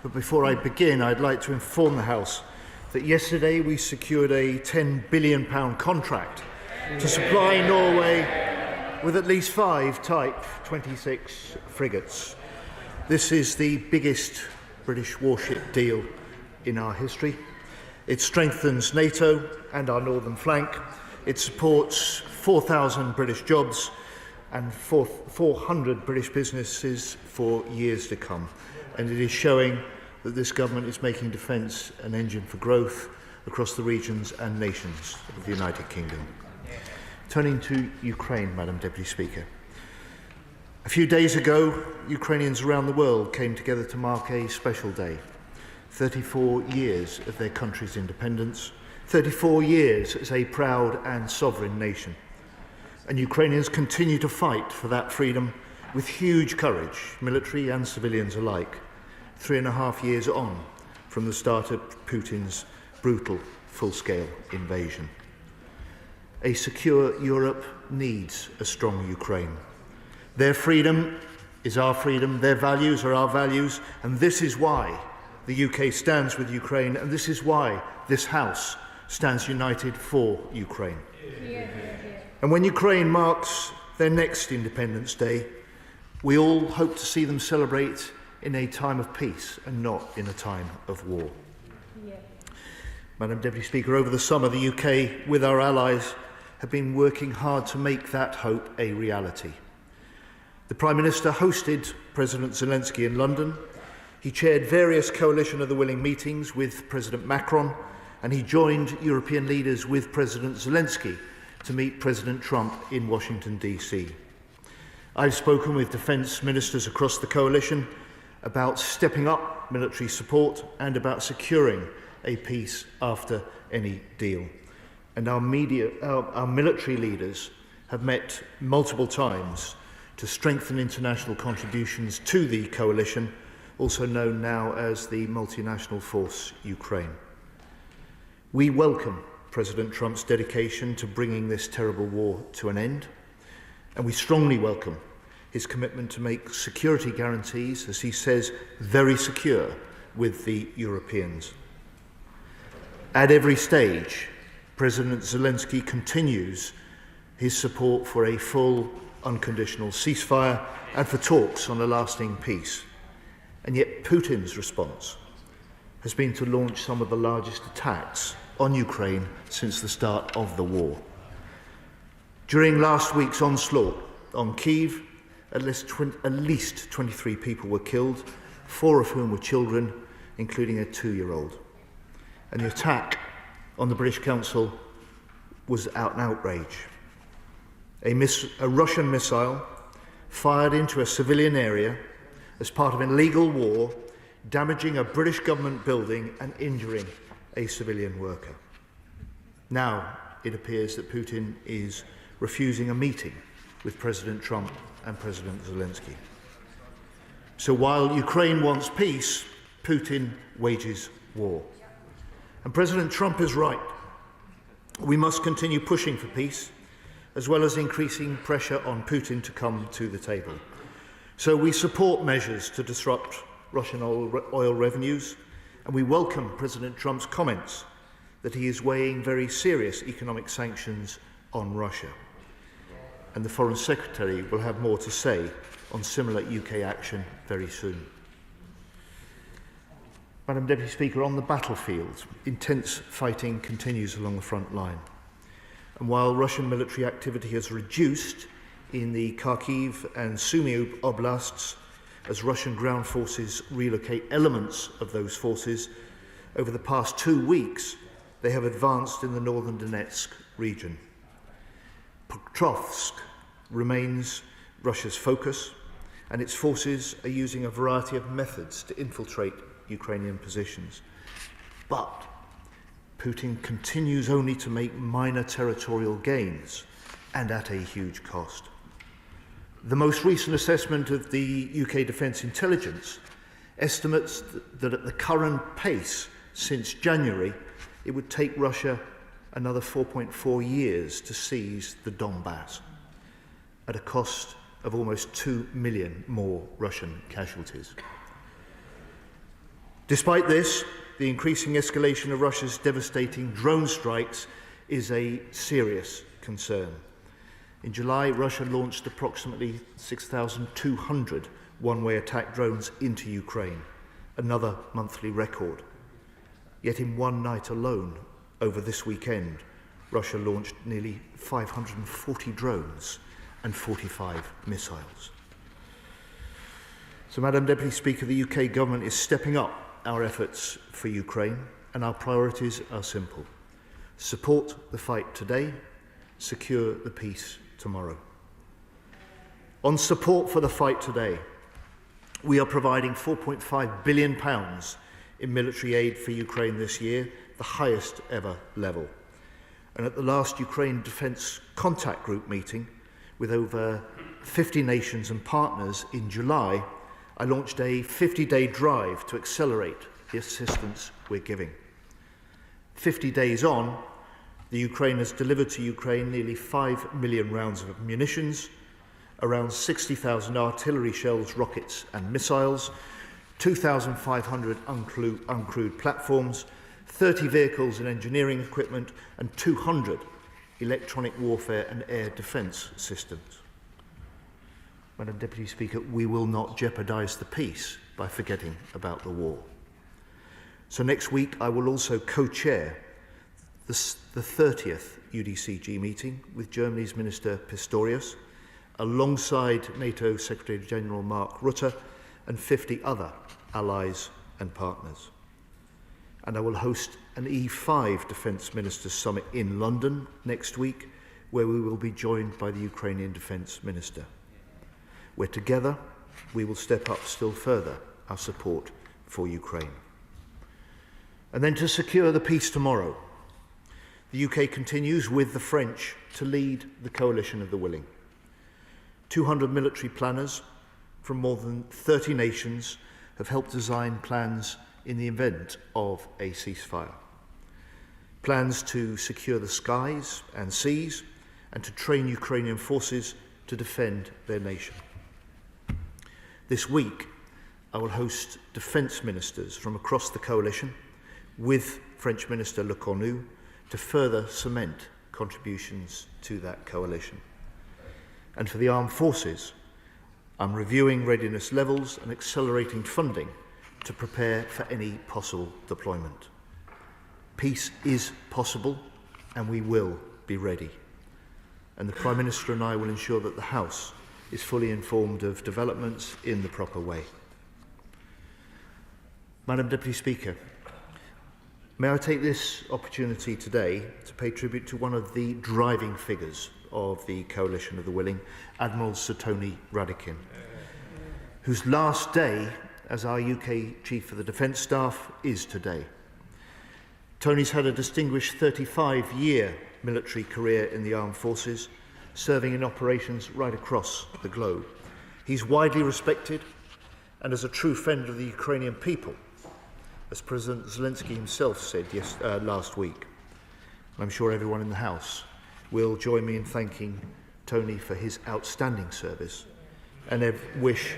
But before I begin, I'd like to inform the House that yesterday we secured a £10 billion contract to supply Norway with at least 5 Type 26 frigates. This is the biggest British warship deal in our history. It strengthens NATO and our northern flank. It supports 4,000 British jobs and 400 British businesses for years to come. And it is showing that this government is making defence an engine for growth across the regions and nations of the United Kingdom. Turning to Ukraine, Madam Deputy Speaker. A few days ago, Ukrainians around the world came together to mark a special day. 34 years of their country's independence, 34 years as a proud and sovereign nation. And Ukrainians continue to fight for that freedom with huge courage, military and civilians alike, 3.5 years on from the start of Putin's brutal, full-scale invasion. A secure Europe needs a strong Ukraine. Their freedom is our freedom, their values are our values, and this is why the UK stands with Ukraine, and this is why this House stands united for Ukraine. And when Ukraine marks their next Independence Day, we all hope to see them celebrate in a time of peace and not in a time of war. Madam Deputy Speaker, over the summer, the UK, with our allies, have been working hard to make that hope a reality. The Prime Minister hosted President Zelenskyy in London. He chaired various Coalition of the Willing meetings with President Macron, and he joined European leaders with President Zelenskyy to meet President Trump in Washington, D.C. I've spoken with defence ministers across the coalition about stepping up military support and about securing a peace after any deal. And our military leaders have met multiple times to strengthen international contributions to the coalition, also known now as the Multinational Force Ukraine. We welcome President Trump's dedication to bringing this terrible war to an end, and we strongly welcome his commitment to make security guarantees, as he says, very secure with the Europeans. At every stage, President Zelenskyy continues his support for a full, unconditional ceasefire and for talks on a lasting peace. And yet Putin's response has been to launch some of the largest attacks on Ukraine since the start of the war. During last week's onslaught on Kyiv, at least 23 people were killed, 4 of whom were children, including a 2-year-old. And the attack on the British Council was an outrage. A Russian missile fired into a civilian area as part of an illegal war, damaging a British government building and injuring a civilian worker. Now it appears that Putin is refusing a meeting with President Trump and President Zelenskyy. So while Ukraine wants peace, Putin wages war. And President Trump is right. We must continue pushing for peace, as well as increasing pressure on Putin to come to the table. So we support measures to disrupt Russian oil revenues, and we welcome President Trump's comments that he is weighing very serious economic sanctions on Russia. And the Foreign Secretary will have more to say on similar UK action very soon. Madam Deputy Speaker, on the battlefield, intense fighting continues along the front line. And while Russian military activity has reduced in the Kharkiv and Sumy oblasts, as Russian ground forces relocate elements of those forces, over the past 2 weeks, they have advanced in the northern Donetsk region. Pokrovsk remains Russia's focus, and its forces are using a variety of methods to infiltrate Ukrainian positions. But Putin continues only to make minor territorial gains, and at a huge cost. The most recent assessment of the UK Defence Intelligence estimates that at the current pace since January, it would take Russia another 4.4 years to seize the Donbass, at a cost of almost 2 million more Russian casualties. Despite this, the increasing escalation of Russia's devastating drone strikes is a serious concern. In July, Russia launched approximately 6,200 one-way attack drones into Ukraine, another monthly record. Yet in one night alone, over this weekend, Russia launched nearly 540 drones and 45 missiles. So, Madam Deputy Speaker, the UK government is stepping up our efforts for Ukraine, and our priorities are simple. Support the fight today, secure the peace tomorrow. On support for the fight today, we are providing £4.5 billion in military aid for Ukraine this year, the highest ever level. And at the last Ukraine Defence Contact Group meeting, with over 50 nations and partners in July, I launched a 50-day drive to accelerate the assistance we're giving. 50 days on, the Ukraine has delivered to Ukraine nearly 5 million rounds of munitions, around 60,000 artillery shells, rockets and missiles, 2,500 uncrewed platforms, 30 vehicles and engineering equipment, and 200 electronic warfare and air defence systems. Madam Deputy Speaker, we will not jeopardise the peace by forgetting about the war. So next week I will also co-chair the 30th UDCG meeting with Germany's Minister Pistorius, alongside NATO Secretary-General Mark Rutte and 50 other allies and partners. And I will host an E5 Defence Ministers Summit in London next week, where we will be joined by the Ukrainian Defence Minister, where together we will step up still further our support for Ukraine. And then to secure the peace tomorrow, the UK continues with the French to lead the coalition of the willing. 200 military planners from more than 30 nations have helped design plans in the event of a ceasefire. Plans to secure the skies and seas and to train Ukrainian forces to defend their nation. This week, I will host defence ministers from across the coalition with French Minister Le Cornu to further cement contributions to that coalition. And for the armed forces, I'm reviewing readiness levels and accelerating funding to prepare for any possible deployment. Peace is possible, and we will be ready. And the Prime Minister and I will ensure that the House is fully informed of developments in the proper way. Madam Deputy Speaker, may I take this opportunity today to pay tribute to one of the driving figures of the Coalition of the Willing, Admiral Sir Tony Radakin, whose last day as our UK Chief of the Defence Staff is today. Tony's had a distinguished 35-year military career in the armed forces, serving in operations right across the globe. He's widely respected and as a true friend of the Ukrainian people, as President Zelenskyy himself said last week. I'm sure everyone in the House will join me in thanking Tony for his outstanding service and wish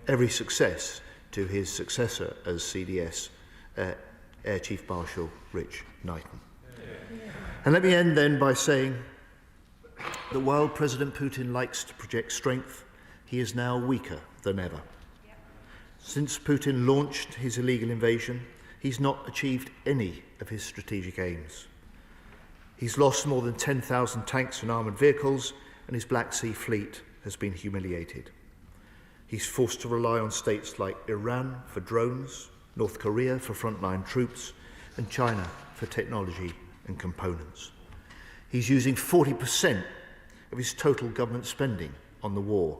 every success to his successor as CDS, Air Chief Marshal Rich Knighton. And let me end then by saying that while President Putin likes to project strength, he is now weaker than ever. Since Putin launched his illegal invasion, he's not achieved any of his strategic aims. He's lost more than 10,000 tanks and armoured vehicles, and his Black Sea fleet has been humiliated. He's forced to rely on states like Iran for drones, North Korea for frontline troops, and China for technology and components. He's using 40% of his total government spending on the war,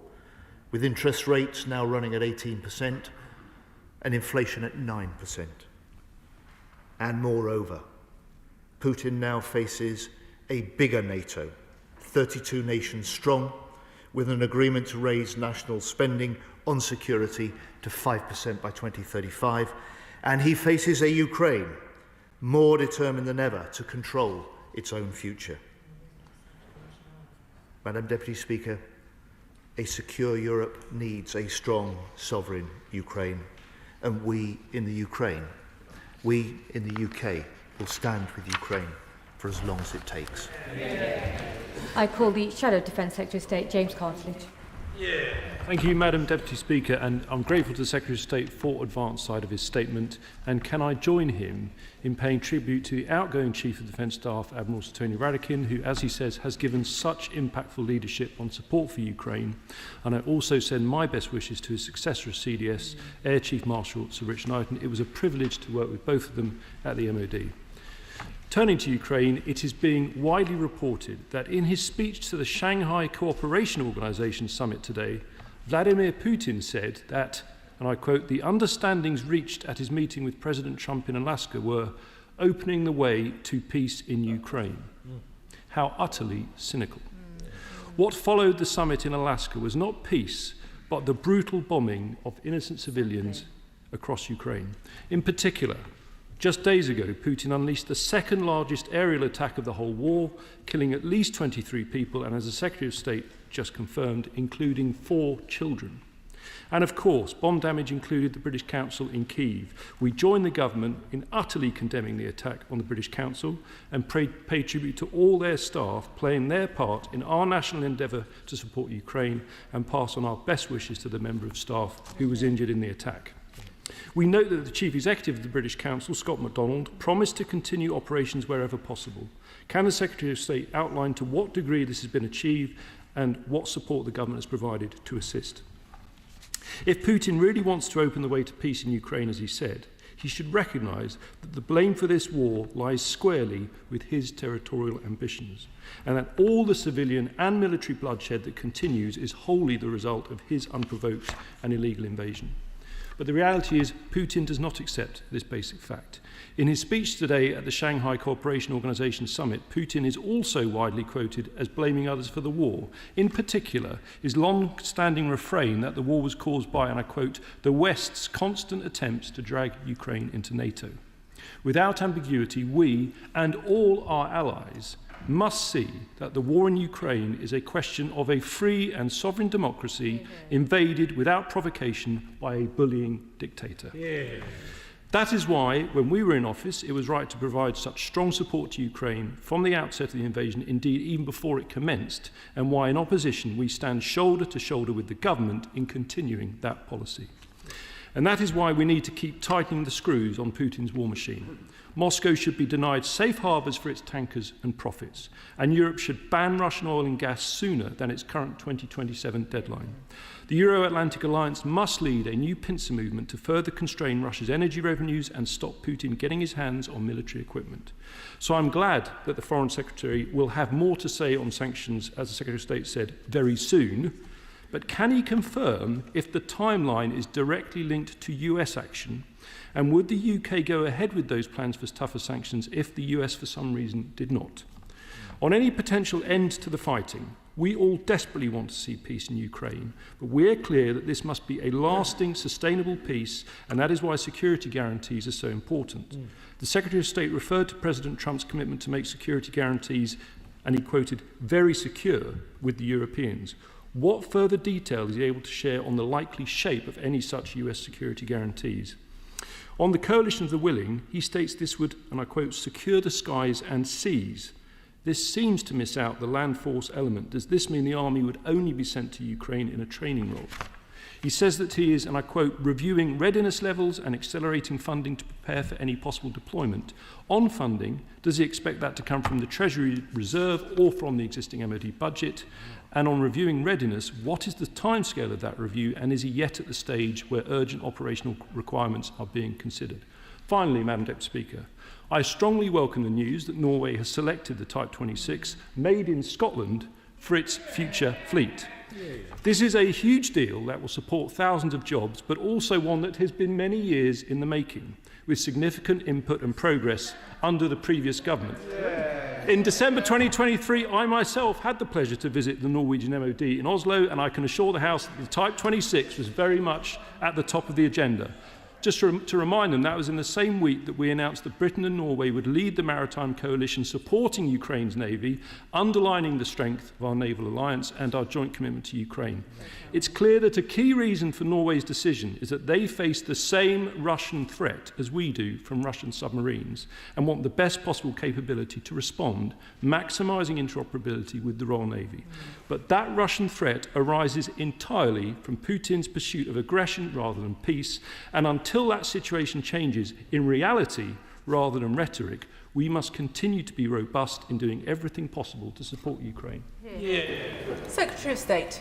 with interest rates now running at 18% and inflation at 9%. And moreover, Putin now faces a bigger NATO, 32 nations strong, with an agreement to raise national spending on security to 5% by 2035, and he faces a Ukraine more determined than ever to control its own future. Madam Deputy Speaker, a secure Europe needs a strong, sovereign Ukraine, and we in the Ukraine. We in the UK will stand with Ukraine for as long as it takes. I call the Shadow Defence Secretary of State, James Cartledge. Thank you, Madam Deputy Speaker, and I'm grateful to the Secretary of State for advance side of his statement, and can I join him in paying tribute to the outgoing Chief of Defence Staff, Admiral Sir Tony Radakin, who, as he says, has given such impactful leadership on support for Ukraine, and I also send my best wishes to his successor as CDS, Air Chief Marshal Sir Richard Knighton. It was a privilege to work with both of them at the MOD. Turning to Ukraine, it is being widely reported that in his speech to the Shanghai Cooperation Organization summit today, Vladimir Putin said that, and I quote, "the understandings reached at his meeting with President Trump in Alaska were opening the way to peace in Ukraine." How utterly cynical. What followed the summit in Alaska was not peace, but the brutal bombing of innocent civilians across Ukraine. In particular, just days ago, Putin unleashed the second largest aerial attack of the whole war, killing at least 23 people, and as the Secretary of State just confirmed, including 4 children. And of course, bomb damage included the British Council in Keir. We join the government in utterly condemning the attack on the British Council and pay tribute to all their staff playing their part in our national endeavour to support Ukraine, and pass on our best wishes to the member of staff who was injured in the attack. We note that the Chief Executive of the British Council, Scott MacDonald, promised to continue operations wherever possible. Can the Secretary of State outline to what degree this has been achieved and what support the government has provided to assist? If Putin really wants to open the way to peace in Ukraine, as he said, he should recognise that the blame for this war lies squarely with his territorial ambitions, and that all the civilian and military bloodshed that continues is wholly the result of his unprovoked and illegal invasion. But the reality is Putin does not accept this basic fact. In his speech today at the Shanghai Cooperation Organization summit, Putin is also widely quoted as blaming others for the war. In particular, his long-standing refrain that the war was caused by, and I quote, "the West's constant attempts to drag Ukraine into NATO." Without ambiguity, we and all our allies must see that the war in Ukraine is a question of a free and sovereign democracy invaded without provocation by a bullying dictator. That is why, when we were in office, it was right to provide such strong support to Ukraine from the outset of the invasion, indeed even before it commenced, and why in opposition we stand shoulder to shoulder with the government in continuing that policy. And that is why we need to keep tightening the screws on Putin's war machine. Moscow should be denied safe harbours for its tankers and profits, and Europe should ban Russian oil and gas sooner than its current 2027 deadline. The Euro-Atlantic alliance must lead a new pincer movement to further constrain Russia's energy revenues and stop Putin getting his hands on military equipment. So I'm glad that the Foreign Secretary will have more to say on sanctions, as the Secretary of State said, very soon. But can he confirm if the timeline is directly linked to US action? And would the UK go ahead with those plans for tougher sanctions if the US for some reason did not? On any potential end to the fighting, we all desperately want to see peace in Ukraine, but we're clear that this must be a lasting, sustainable peace, and that is why security guarantees are so important. The Secretary of State referred to President Trump's commitment to make security guarantees, and he quoted, "very secure" with the Europeans. What further detail is he able to share on the likely shape of any such US security guarantees? On the coalition of the willing, he states this would, and I quote, "secure the skies and seas." This seems to miss out the land force element. Does this mean the army would only be sent to Ukraine in a training role? He says that he is, and I quote, "reviewing readiness levels and accelerating funding to prepare for any possible deployment." On funding, does he expect that to come from the Treasury Reserve or from the existing MOD budget? And on reviewing readiness, what is the timescale of that review, and is he yet at the stage where urgent operational requirements are being considered? Finally, Madam Deputy Speaker, I strongly welcome the news that Norway has selected the Type 26 made in Scotland for its future fleet. This is a huge deal that will support thousands of jobs, but also one that has been many years in the making, with significant input and progress under the previous government. In December 2023, I myself had the pleasure to visit the Norwegian MOD in Oslo, and I can assure the House that the Type 26 was very much at the top of the agenda. Just to remind them, that was in the same week that we announced that Britain and Norway would lead the maritime coalition supporting Ukraine's navy, underlining the strength of our naval alliance and our joint commitment to Ukraine. It's clear that a key reason for Norway's decision is that they face the same Russian threat as we do from Russian submarines and want the best possible capability to respond, maximising interoperability with the Royal Navy. But that Russian threat arises entirely from Putin's pursuit of aggression rather than peace, and until that situation changes in reality rather than rhetoric, we must continue to be robust in doing everything possible to support Ukraine. Yeah. Secretary of State.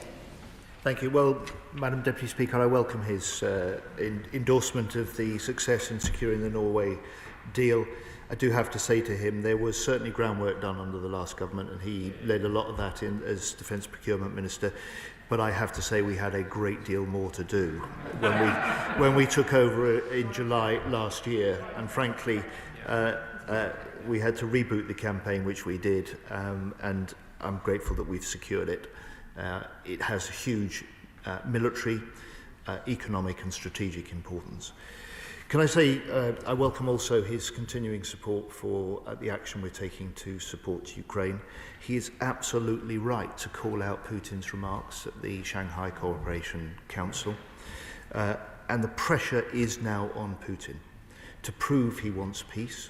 Thank you. Well, Madam Deputy Speaker, I welcome his endorsement of the success in securing the Norway deal. I do have to say to him there was certainly groundwork done under the last government, and he led a lot of that in as Defence Procurement Minister. But I have to say we had a great deal more to do when we took over in July last year, and frankly, we had to reboot the campaign, which we did, and I'm grateful that we've secured it. It has huge military, economic and strategic importance. Can I say I welcome also his continuing support for the action we're taking to support Ukraine. He is absolutely right to call out Putin's remarks at the Shanghai Cooperation Council. And the pressure is now on Putin to prove he wants peace,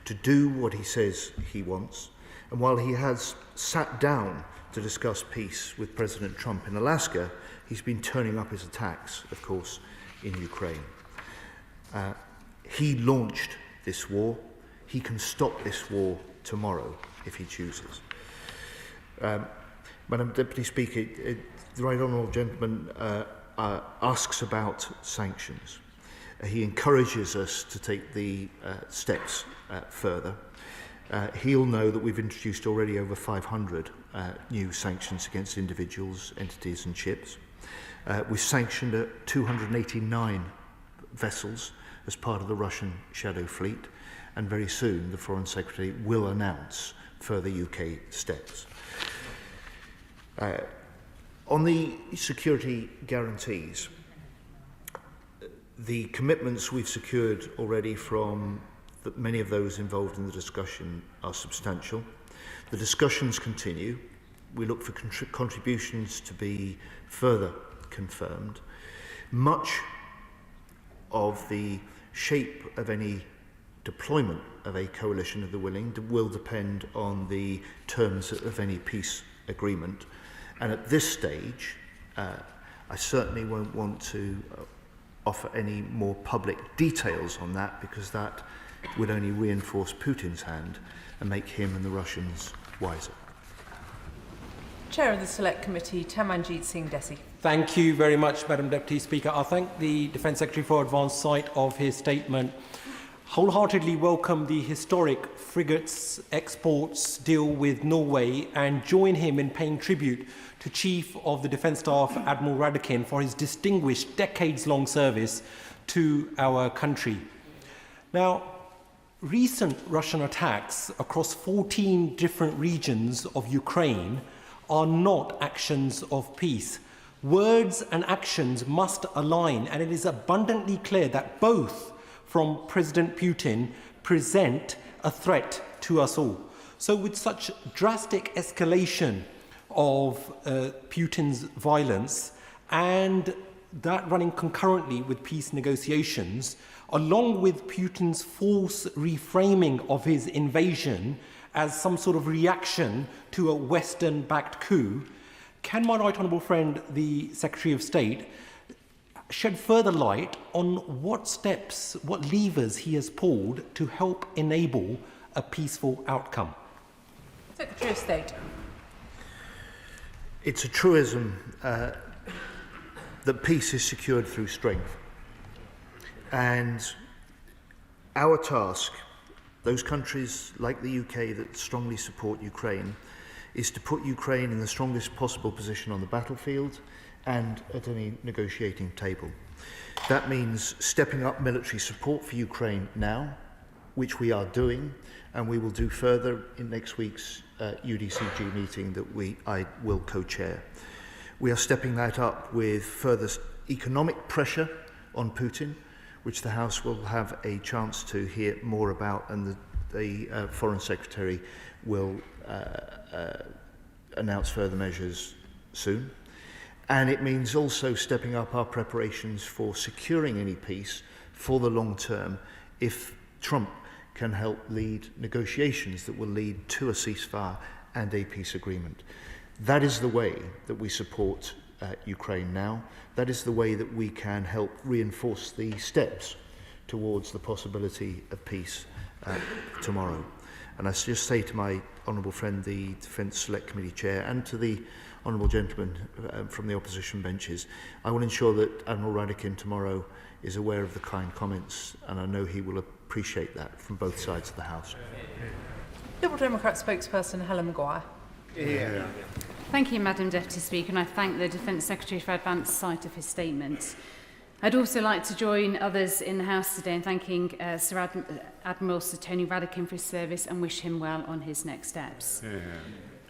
to do what he says he wants. And while he has sat down to discuss peace with President Trump in Alaska, he's been turning up his attacks, of course, in Ukraine. He launched this war. He can stop this war tomorrow if he chooses. Madam Deputy Speaker, the Right Honourable Gentleman asks about sanctions. He encourages us to take the steps further. He'll know that we've introduced already over 500 new sanctions against individuals, entities and ships. We've sanctioned 289 vessels as part of the Russian Shadow Fleet, and very soon the Foreign Secretary will announce further UK steps. On the security guarantees, the commitments we've secured already from many of those involved in the discussion are substantial. The discussions continue. We look for contributions to be further confirmed. Much of the shape of any deployment of a coalition of the willing will depend on the terms of any peace agreement. And at this stage, I certainly won't want to offer any more public details on that, because that would only reinforce Putin's hand and make him and the Russians wiser. Chair of the Select Committee, Tamanjeet Singh Desi. Thank you very much, Madam Deputy Speaker. I thank the Defence Secretary for advance sight of his statement. Wholeheartedly welcome the historic frigates exports deal with Norway and join him in paying tribute to Chief of the Defence Staff Admiral Radakin for his distinguished decades-long service to our country. Now, recent Russian attacks across 14 different regions of Ukraine are not actions of peace. Words and actions must align, and it is abundantly clear that both from President Putin present a threat to us all. So with such drastic escalation of Putin's violence, and that running concurrently with peace negotiations, along with Putin's false reframing of his invasion as some sort of reaction to a Western-backed coup, can my right honourable friend, the Secretary of State, shed further light on what steps, what levers he has pulled to help enable a peaceful outcome? Secretary of State. It's a truism that peace is secured through strength. And our task, those countries like the UK that strongly support Ukraine, is to put Ukraine in the strongest possible position on the battlefield and at any negotiating table. That means stepping up military support for Ukraine now, which we are doing, and we will do further in next week's UDCG meeting that I will co-chair. We are stepping that up with further economic pressure on Putin. which the House will have a chance to hear more about, and the Foreign Secretary will announce further measures soon. And it means also stepping up our preparations for securing any peace for the long term if Trump can help lead negotiations that will lead to a ceasefire and a peace agreement. That is the way that we support Ukraine now. That is the way that we can help reinforce the steps towards the possibility of peace tomorrow. And I just say to my honourable friend, the Defence Select Committee Chair, and to the honourable gentleman from the opposition benches, I will ensure that Admiral Radakin tomorrow is aware of the kind comments, and I know he will appreciate that from both sides of the House. Liberal Democrat spokesperson Helen Maguire. Thank you, Madam Deputy Speaker, and I thank the Defence Secretary for advance sight of his statement. I'd also like to join others in the House today in thanking Admiral Sir Tony Radakin for his service and wish him well on his next steps.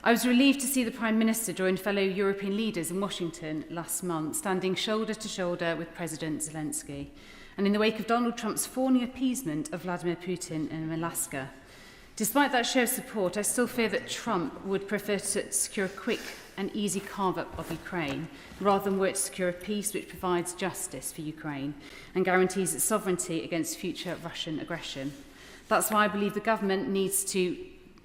I was relieved to see the Prime Minister join fellow European leaders in Washington last month, standing shoulder to shoulder with President Zelenskyy, and in the wake of Donald Trump's fawning appeasement of Vladimir Putin in Alaska. Despite that show of support, I still fear that Trump would prefer to secure a quick and easy carve-up of Ukraine, rather than work to secure a peace which provides justice for Ukraine and guarantees its sovereignty against future Russian aggression. That's why I believe the government needs to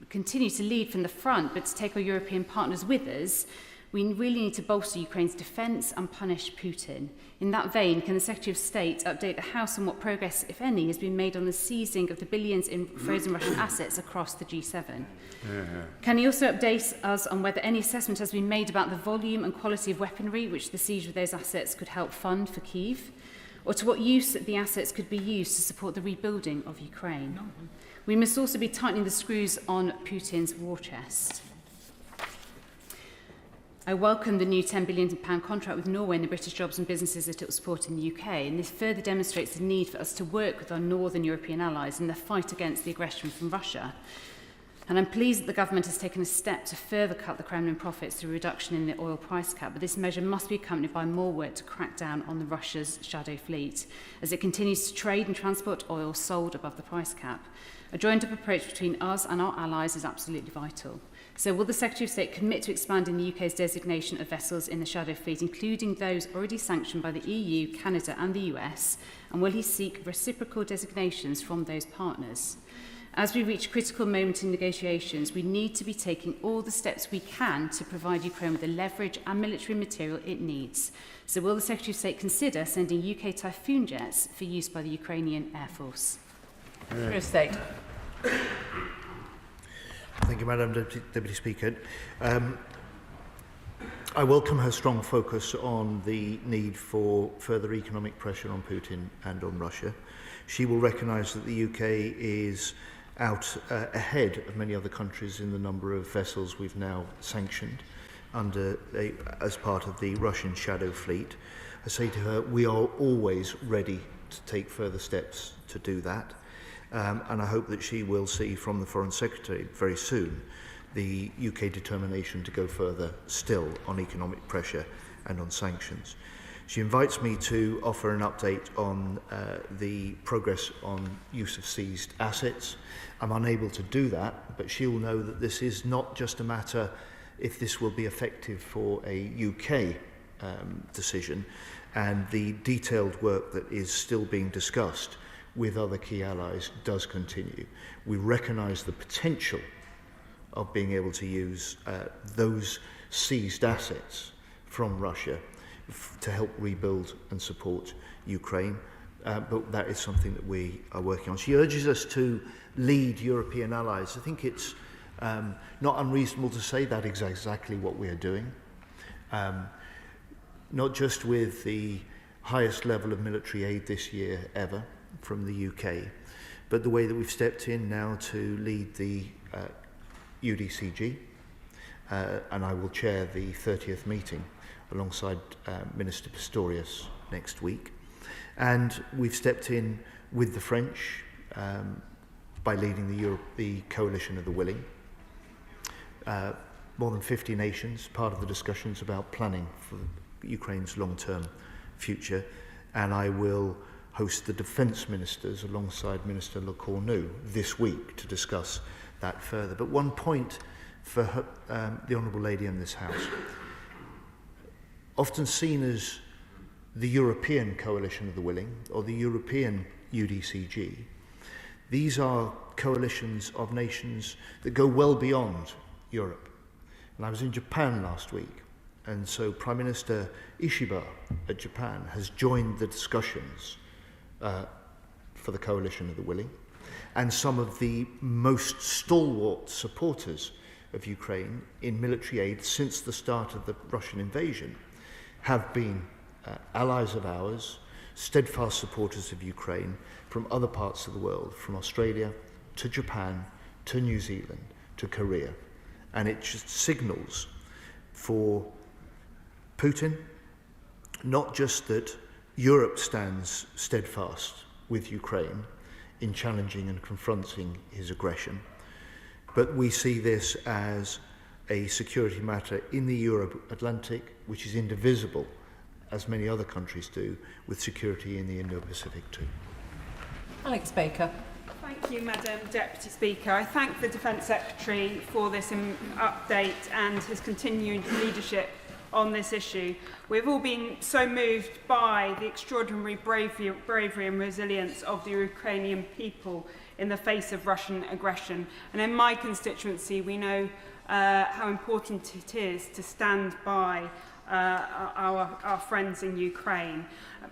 continue to lead from the front, but to take our European partners with us, we really need to bolster Ukraine's defence and punish Putin. In that vein, can the Secretary of State update the House on what progress, if any, has been made on the seizing of the billions in frozen Russian assets across the G7? Can he also update us on whether any assessment has been made about the volume and quality of weaponry which the siege of those assets could help fund for Kyiv? Or to what use the assets could be used to support the rebuilding of Ukraine? We must also be tightening the screws on Putin's war chest. I welcome the new £10 billion contract with Norway and the British jobs and businesses that it will support in the UK, and this further demonstrates the need for us to work with our northern European allies in the fight against the aggression from Russia. And I'm pleased that the government has taken a step to further cut the Kremlin profits through a reduction in the oil price cap, but this measure must be accompanied by more work to crack down on Russia's shadow fleet, as it continues to trade and transport oil sold above the price cap. A joined-up approach between us and our allies is absolutely vital. So will the Secretary of State commit to expanding the UK's designation of vessels in the shadow fleet, including those already sanctioned by the EU, Canada and the US, and will he seek reciprocal designations from those partners? As we reach a critical moment in negotiations, we need to be taking all the steps we can to provide Ukraine with the leverage and military material it needs. So will the Secretary of State consider sending UK Typhoon jets for use by the Ukrainian Air Force? Secretary of State. Thank you, Madam Deputy Speaker. I welcome her strong focus on the need for further economic pressure on Putin and on Russia. She will recognise that the UK is out ahead of many other countries in the number of vessels we've now sanctioned as part of the Russian shadow fleet. I say to her, we are always ready to take further steps to do that. And I hope that she will see from the Foreign Secretary very soon the UK determination to go further still on economic pressure and on sanctions. She invites me to offer an update on the progress on use of seized assets. I'm unable to do that, but she'll know that this is not just a matter if this will be effective for a UK decision, and the detailed work that is still being discussed with other key allies does continue. We recognise the potential of being able to use those seized assets from Russia to help rebuild and support Ukraine, but that is something that we are working on. She urges us to lead European allies. I think it's not unreasonable to say that is exactly what we are doing, not just with the highest level of military aid this year ever from the UK, but the way that we've stepped in now to lead the UDCG, and I will chair the 30th meeting alongside Minister Pistorius next week. And we've stepped in with the French by leading the coalition of the willing. More than 50 nations, part of the discussions about planning for Ukraine's long-term future, and I will host the defence ministers alongside Minister Le Cornu this week to discuss that further. But one point for her, the Honourable Lady in this House. Often seen as the European Coalition of the Willing or the European UDCG, these are coalitions of nations that go well beyond Europe. And I was in Japan last week, and so Prime Minister Ishiba at Japan has joined the discussions for the Coalition of the Willing, and some of the most stalwart supporters of Ukraine in military aid since the start of the Russian invasion have been allies of ours, steadfast supporters of Ukraine from other parts of the world, from Australia to Japan to New Zealand to Korea. And it just signals for Putin not just that Europe stands steadfast with Ukraine in challenging and confronting his aggression, but we see this as a security matter in the Euro-Atlantic, which is indivisible, as many other countries do, with security in the Indo-Pacific too. Alex Baker. Thank you, Madam Deputy Speaker. I thank the Defence Secretary for this update and his continued leadership on this issue. We've all been so moved by the extraordinary bravery and resilience of the Ukrainian people in the face of Russian aggression. And in my constituency, we know how important it is to stand by our friends in Ukraine.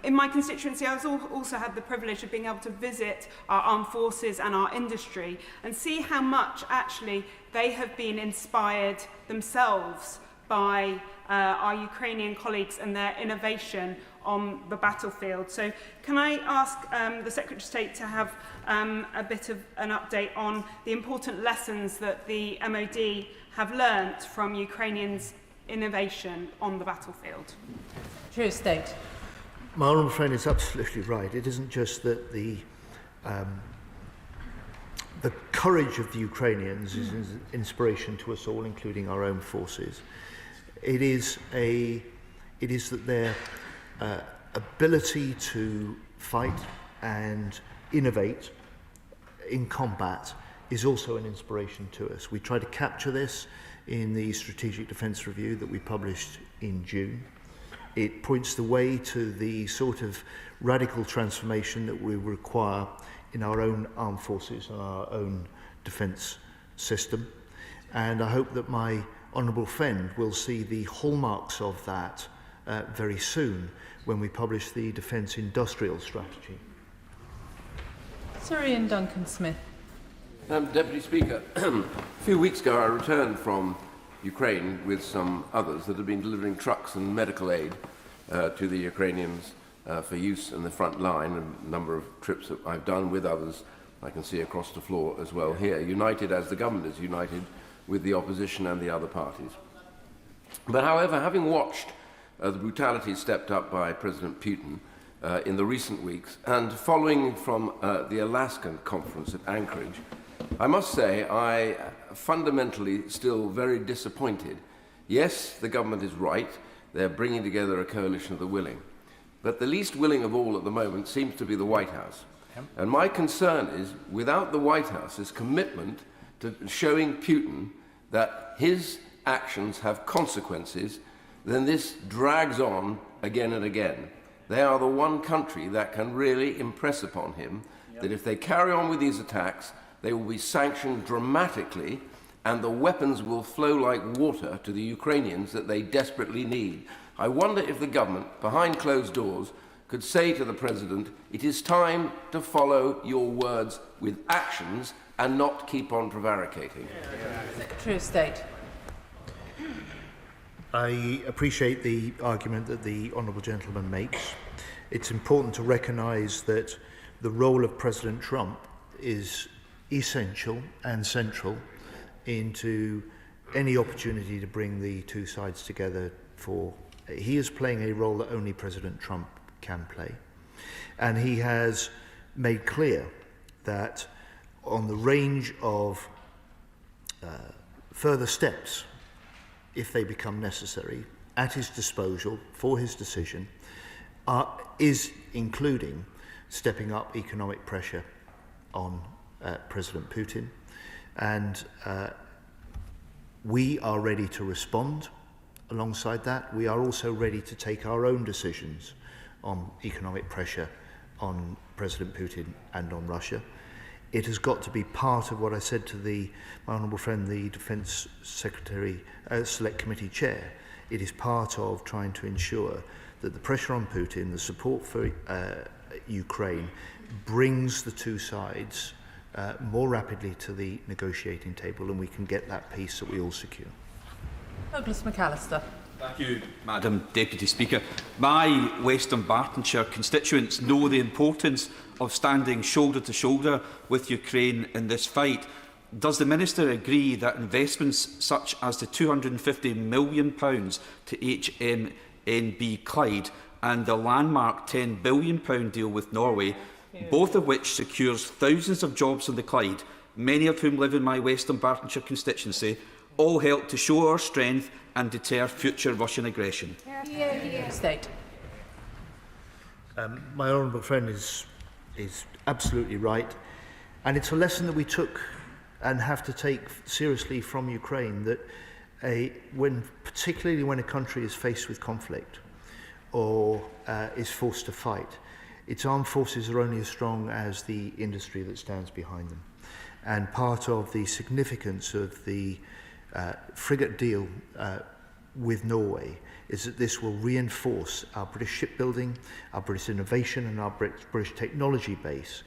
In my constituency, I also had the privilege of being able to visit our armed forces and our industry and see how much actually they have been inspired themselves by our Ukrainian colleagues and their innovation on the battlefield. So can I ask the Secretary of State to have a bit of an update on the important lessons that the MOD have learnt from Ukrainians' innovation on the battlefield? Secretary of State. My honourable friend is absolutely right. It isn't just that the courage of the Ukrainians is an inspiration to us all, including our own forces. It is that their ability to fight and innovate in combat is also an inspiration to us. We try to capture this in the Strategic Defence Review that we published in June. It points the way to the sort of radical transformation that we require in our own armed forces and our own defence system. And I hope that my honourable friend will see the hallmarks of that very soon when we publish the Defence Industrial Strategy. Sir Ian Duncan-Smith. Deputy Speaker, a few weeks ago I returned from Ukraine with some others that have been delivering trucks and medical aid to the Ukrainians for use in the front line, a number of trips that I've done with others I can see across the floor as well here, united as the government is united with the opposition and the other parties. But however, having watched the brutality stepped up by President Putin in the recent weeks and following from the Alaskan conference at Anchorage, I must say I fundamentally still very disappointed. Yes, the government is right. They're bringing together a coalition of the willing. But the least willing of all at the moment seems to be the White House. And my concern is, without the White House's commitment to showing Putin that his actions have consequences, then this drags on again and again. They are the one country that can really impress upon him that if they carry on with these attacks, they will be sanctioned dramatically and the weapons will flow like water to the Ukrainians that they desperately need. I wonder if the government, behind closed doors, could say to the President, it is time to follow your words with actions and not keep on prevaricating. Secretary of State. I appreciate the argument that the honourable gentleman makes. It's important to recognise that the role of President Trump is essential and central into any opportunity to bring the two sides together. He is playing a role that only President Trump can play. And he has made clear that on the range of further steps, if they become necessary, at his disposal for his decision, is including stepping up economic pressure on President Putin. And we are ready to respond alongside that. We are also ready to take our own decisions on economic pressure on President Putin and on Russia. It has got to be part of what I said to my honourable friend, the Defence Secretary, Select Committee Chair. It is part of trying to ensure that the pressure on Putin, the support for Ukraine, brings the two sides more rapidly to the negotiating table, and we can get that peace that we all secure. Douglas McAllister. Thank you, Madam Deputy Speaker. My Western Bartonshire constituents know the importance of standing shoulder to shoulder with Ukraine in this fight. Does the Minister agree that investments such as the £250 million to HMNB Clyde and the landmark £10 billion deal with Norway, both of which secures thousands of jobs on the Clyde, many of whom live in my Western Bartonshire constituency, all help to show our strength and deter future Russian aggression? State. My honourable friend is absolutely right, and it's a lesson that we took and have to take seriously from Ukraine, that particularly when a country is faced with conflict or is forced to fight, its armed forces are only as strong as the industry that stands behind them. And part of the significance of the frigate deal with Norway is that this will reinforce our British shipbuilding, our British innovation and our British technology base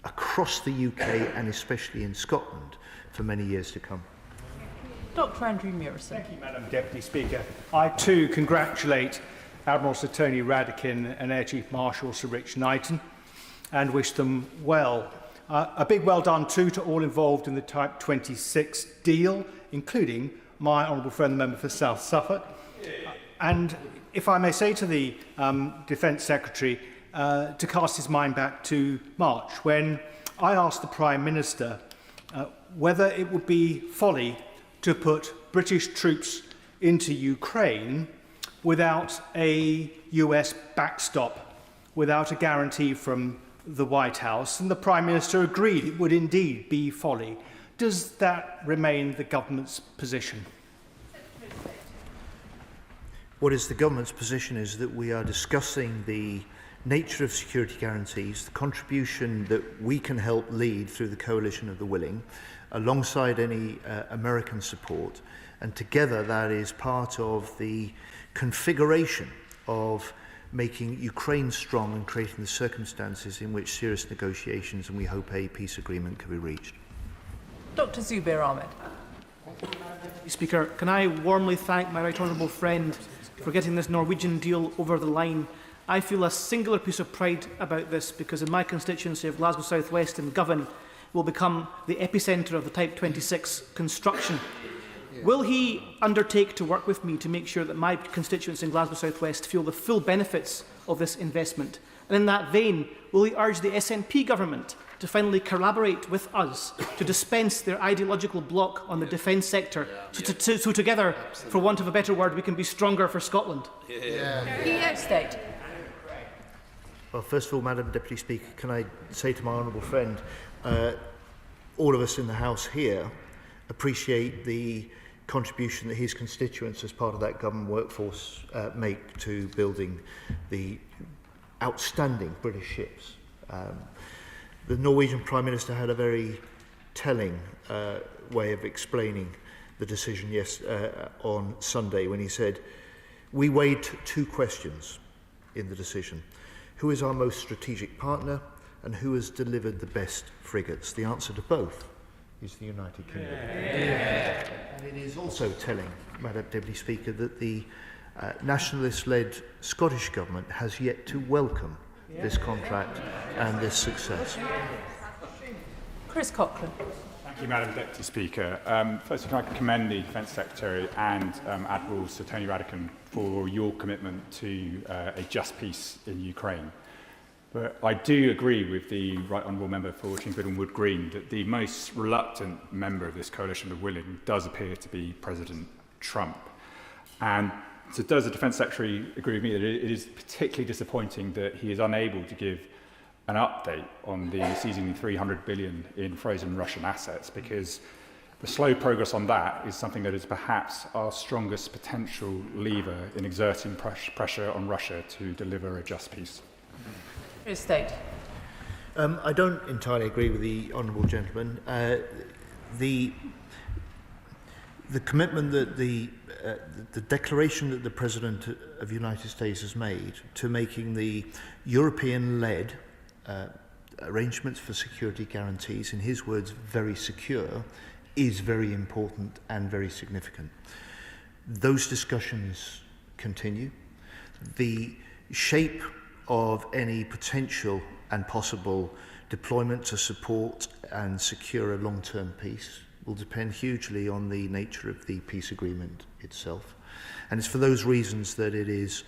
across the UK and especially in Scotland for many years to come. Dr Andrew Murison. Thank you, Madam Deputy Speaker. I too congratulate Admiral Sir Tony Radakin and Air Chief Marshal Sir Rich Knighton and wish them well. A big well done too to all involved in the Type 26 deal, including my honourable friend, the member for South Suffolk. And if I may say to the Defence Secretary to cast his mind back to March, when I asked the Prime Minister whether it would be folly to put British troops into Ukraine without a US backstop, without a guarantee from the White House, and the Prime Minister agreed it would indeed be folly. Does that remain the government's position? What is the government's position is that we are discussing the nature of security guarantees, the contribution that we can help lead through the Coalition of the Willing, alongside any American support, and together that is part of the configuration of making Ukraine strong and creating the circumstances in which serious negotiations and we hope a peace agreement can be reached. Dr Zubair Ahmed. Speaker, can I warmly thank my right honourable friend for getting this Norwegian deal over the line. I feel a singular piece of pride about this because in my constituency of Glasgow South West and Govan will become the epicentre of the Type 26 construction. Will he undertake to work with me to make sure that my constituents in Glasgow South West feel the full benefits of this investment? And in that vein, will he urge the SNP government to finally collaborate with us to dispense their ideological block on the defence sector so together, for want of a better word, we can be stronger for Scotland? State. Well, first of all, Madam Deputy Speaker, can I say to my honourable friend, all of us in the House here appreciate the contribution that his constituents as part of that government workforce make to building the outstanding British ships. The Norwegian Prime Minister had a very telling way of explaining the decision on Sunday when he said, we weighed two questions in the decision. Who is our most strategic partner and who has delivered the best frigates? The answer to both is the United Kingdom. And it is also telling, Madam Deputy Speaker, that the nationalist-led Scottish Government has yet to welcome this contract and this success. Chris Coughlin. Thank you, Madam Deputy Speaker. First, I'd like to commend the Defence Secretary and Admiral Sir Tony Radakin for your commitment to a just peace in Ukraine. But I do agree with the Right Honourable Member for Kingswood Wood Green that the most reluctant member of this coalition of willing does appear to be President Trump. And So does the Defence Secretary agree with me that it is particularly disappointing that he is unable to give an update on the seizing the 300 billion in frozen Russian assets, because the slow progress on that is something that is perhaps our strongest potential lever in exerting pressure on Russia to deliver a just peace? State. I don't entirely agree with the honourable gentleman. The commitment that the declaration that the President of the United States has made to making the European-led arrangements for security guarantees, in his words, very secure, is very important and very significant. Those discussions continue. The shape of any potential and possible deployment to support and secure a long-term peace will depend hugely on the nature of the peace agreement itself. And it's for those reasons that it is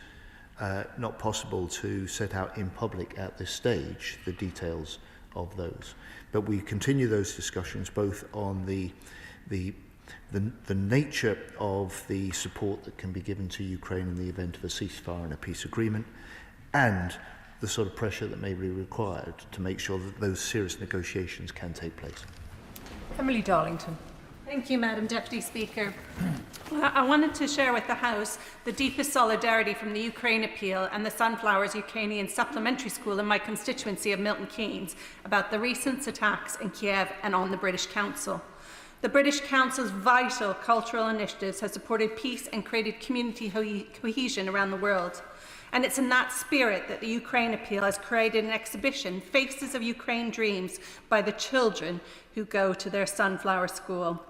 not possible to set out in public at this stage the details of those. But we continue those discussions both on the nature of the support that can be given to Ukraine in the event of a ceasefire and a peace agreement, and the sort of pressure that may be required to make sure that those serious negotiations can take place. Emily Darlington. Thank you, Madam Deputy Speaker. I wanted to share with the House the deepest solidarity from the Ukraine appeal and the Sunflowers Ukrainian Supplementary School in my constituency of Milton Keynes about the recent attacks in Kiev and on the British Council. The British Council's vital cultural initiatives have supported peace and created community cohesion around the world. And it's in that spirit that the Ukraine appeal has created an exhibition, Faces of Ukraine Dreams, by the children who go to their Sunflower School.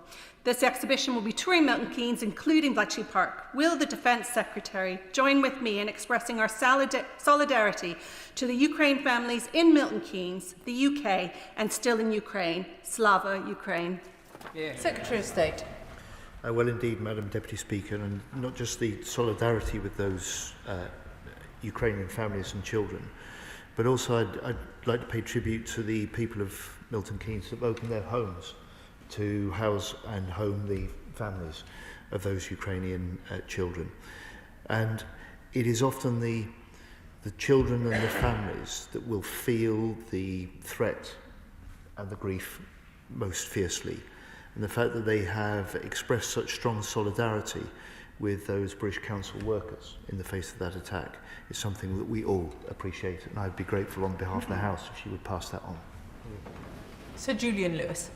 This exhibition will be touring Milton Keynes, including Bletchley Park. Will the Defence Secretary join with me in expressing our solidarity to the Ukraine families in Milton Keynes, the UK, and still in Ukraine? Slava Ukraine. Yeah. Secretary of State. Well, indeed, Madam Deputy Speaker, and not just the solidarity with those Ukrainian families and children, but also I'd like to pay tribute to the people of Milton Keynes that have opened their homes to house and home the families of those Ukrainian children. And it is often the children and the families that will feel the threat and the grief most fiercely. And the fact that they have expressed such strong solidarity with those British Council workers in the face of that attack is something that we all appreciate, and I'd be grateful on behalf of the House if she would pass that on. Sir Julian Lewis.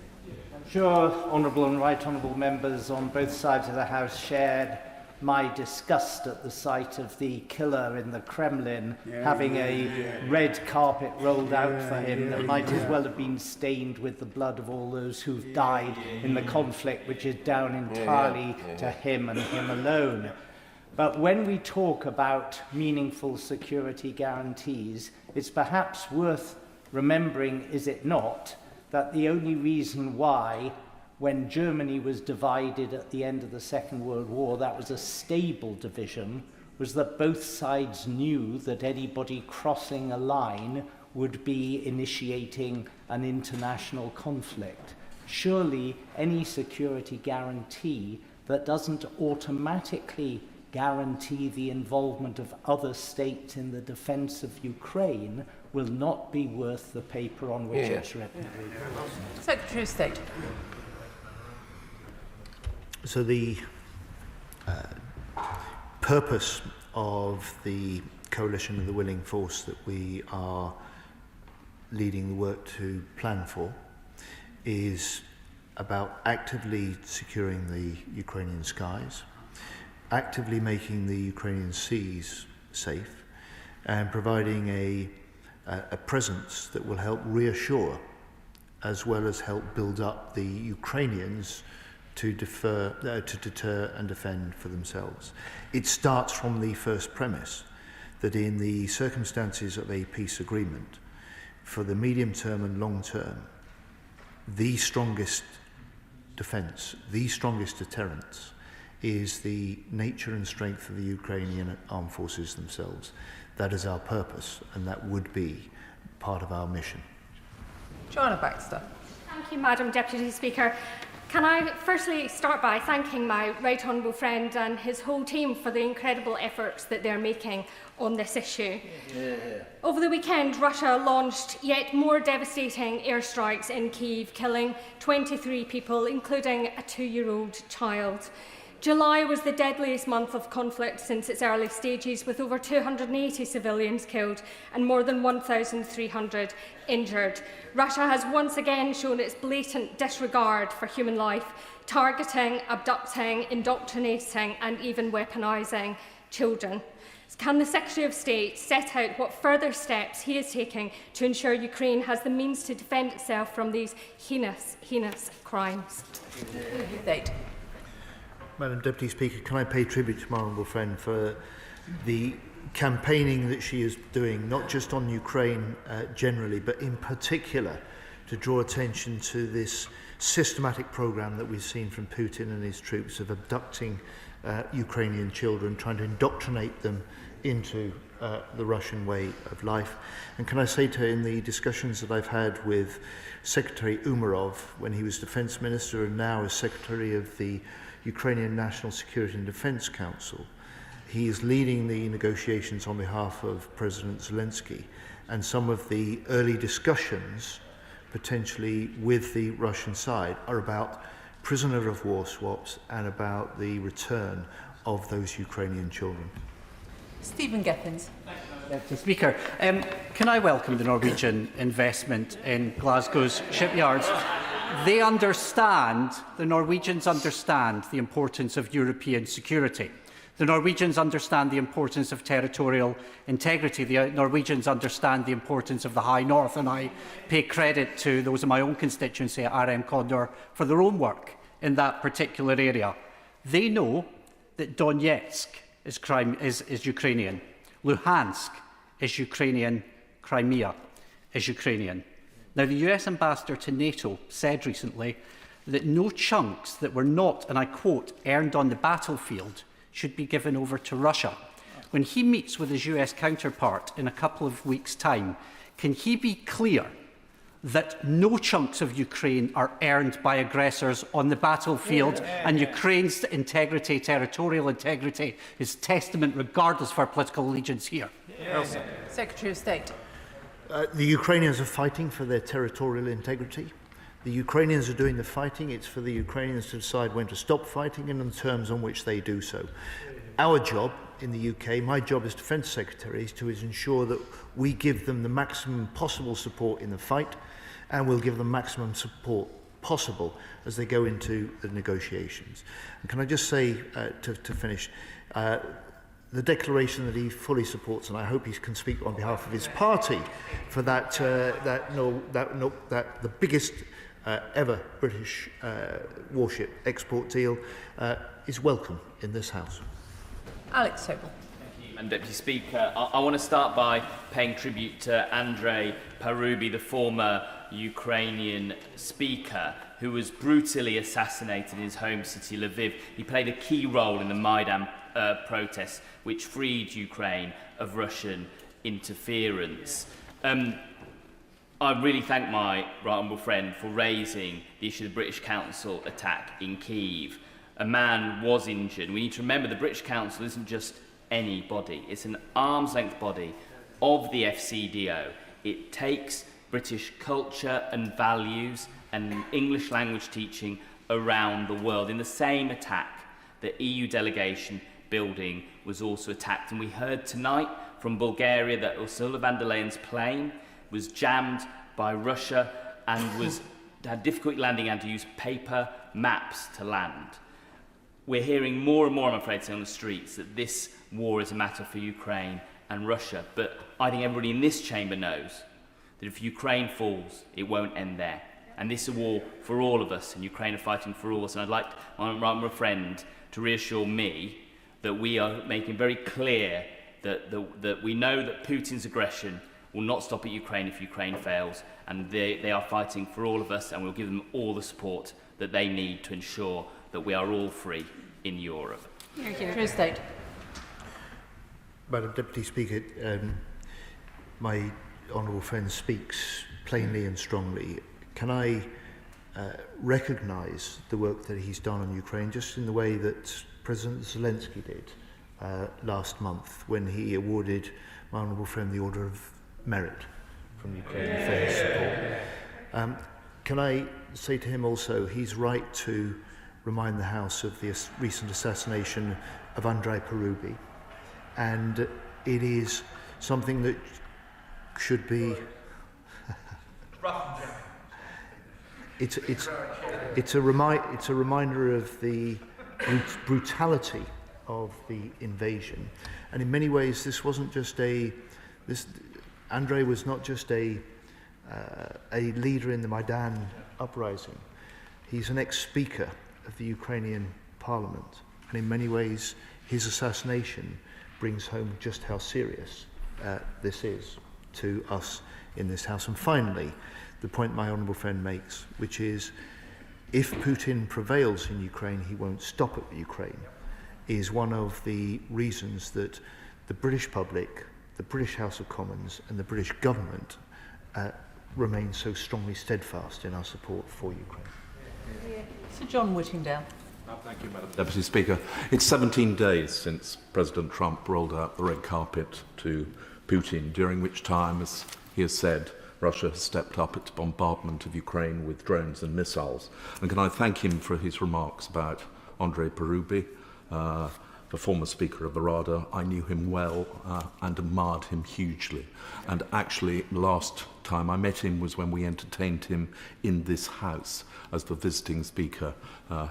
I'm sure honourable and right honourable members on both sides of the House shared my disgust at the sight of the killer in the Kremlin having a red carpet rolled out for him that might as well have been stained with the blood of all those who've died in the conflict, which is down entirely to him and him alone. But when we talk about meaningful security guarantees, it's perhaps worth remembering, is it not, that the only reason why, when Germany was divided at the end of the Second World War, that was a stable division, was that both sides knew that anybody crossing a line would be initiating an international conflict. Surely any security guarantee that doesn't automatically guarantee the involvement of other states in the defence of Ukraine will not be worth the paper on which it's written. Secretary of State. So the purpose of the coalition of the willing force that we are leading the work to plan for is about actively securing the Ukrainian skies, actively making the Ukrainian seas safe, and providing a presence that will help reassure as well as help build up the Ukrainians to deter and defend for themselves. It starts from the first premise that in the circumstances of a peace agreement, for the medium term and long term, the strongest defence, the strongest deterrence is the nature and strength of the Ukrainian armed forces themselves. That is our purpose, and that would be part of our mission. Joanna Baxter. Thank you, Madam Deputy Speaker. Can I firstly start by thanking my right honourable friend and his whole team for the incredible efforts that they're making on this issue. Over the weekend, Russia launched yet more devastating airstrikes in Kyiv, killing 23 people, including a 2-year-old child. July was the deadliest month of conflict since its early stages, with over 280 civilians killed and more than 1,300 injured. Russia has once again shown its blatant disregard for human life, targeting, abducting, indoctrinating and even weaponising children. Can the Secretary of State set out what further steps he is taking to ensure Ukraine has the means to defend itself from these heinous crimes? Madam Deputy Speaker, can I pay tribute to my honourable friend for the campaigning that she is doing, not just on Ukraine generally, but in particular to draw attention to this systematic programme that we've seen from Putin and his troops of abducting Ukrainian children, trying to indoctrinate them into the Russian way of life. And can I say to her, in the discussions that I've had with Secretary Umarov when he was Defence Minister and now as Secretary of the Ukrainian National Security and Defence Council, he is leading the negotiations on behalf of President Zelenskyy, and some of the early discussions potentially with the Russian side are about prisoner of war swaps and about the return of those Ukrainian children. Stephen Gethins. Mr. Speaker, can I welcome the Norwegian investment in Glasgow's shipyards? They understand, the Norwegians understand the importance of European security. The Norwegians understand the importance of territorial integrity. The Norwegians understand the importance of the High North, and I pay credit to those in my own constituency at RM Condor for their own work in that particular area. They know that Donetsk is Ukrainian, Luhansk is Ukrainian, Crimea is Ukrainian. Now, the US ambassador to NATO said recently that no chunks that were not, and I quote, earned on the battlefield should be given over to Russia. When he meets with his US counterpart in a couple of weeks' time, can he be clear that no chunks of Ukraine are earned by aggressors on the battlefield, and Ukraine's integrity, territorial integrity, is testament regardless of our political allegiance here? Secretary of State. The Ukrainians are fighting for their territorial integrity. The Ukrainians are doing the fighting. It's for the Ukrainians to decide when to stop fighting and on the terms on which they do so. Our job in the UK, my job as Defence Secretary, is to ensure that we give them the maximum possible support in the fight, and we'll give them maximum support possible as they go into the negotiations. And can I just say, to finish, the declaration that he fully supports, and I hope he can speak on behalf of his party for that the biggest ever British warship export deal is welcome in this House. Alex Sobel. And Deputy Speaker, I want to start by paying tribute to Andrei Parubi, the former Ukrainian speaker, who was brutally assassinated in his home city, Lviv. He played a key role in the Maidan protests, which freed Ukraine of Russian interference. I really thank my right honourable friend for raising the issue of the British Council attack in Kyiv. A man was injured. We need to remember the British Council isn't just any body. It's an arm's-length body of the FCDO. It takes British culture and values and English language teaching around the world. In the same attack, the EU delegation building was also attacked. And we heard tonight from Bulgaria that Ursula von der Leyen's plane was jammed by Russia and had difficulty landing and had to use paper maps to land. We're hearing more and more, I'm afraid, on the streets that this war is a matter for Ukraine and Russia. But I think everybody in this chamber knows that if Ukraine falls, it won't end there. And this is a war for all of us, and Ukraine are fighting for all of us. And I'd like my friend to reassure me that we are making very clear that we know that Putin's aggression will not stop at Ukraine if Ukraine fails, and they are fighting for all of us, and we'll give them all the support that they need to ensure that we are all free in Europe. Secretary of State. Madam Deputy Speaker, my honourable friend speaks plainly and strongly. Can I recognise the work that he's done on Ukraine, just in the way that President Zelenskyy did last month when he awarded my honourable friend the Order of Merit from Ukraine for his support. Can I say to him also, he's right to remind the House of the recent assassination of Andrei Parubi, and it is something that should be... It's a reminder of the brutality of the invasion, and in many ways this wasn't just Andrei was not just a leader in the Maidan uprising. He's an ex-speaker of the Ukrainian parliament, and in many ways his assassination brings home just how serious this is to us in this House. And finally, the point my honourable friend makes, which is if Putin prevails in Ukraine, he won't stop at Ukraine, is one of the reasons that the British public, the British House of Commons and the British government remain so strongly steadfast in our support for Ukraine. Sir John Whittingdale. Thank you, Madam Deputy Speaker. It's 17 days since President Trump rolled out the red carpet to Putin, during which time, as he has said, Russia has stepped up its bombardment of Ukraine with drones and missiles. And can I thank him for his remarks about Andrei Parubi, the former Speaker of the Rada. I knew him well and admired him hugely. And actually, last time I met him was when we entertained him in this House as the visiting Speaker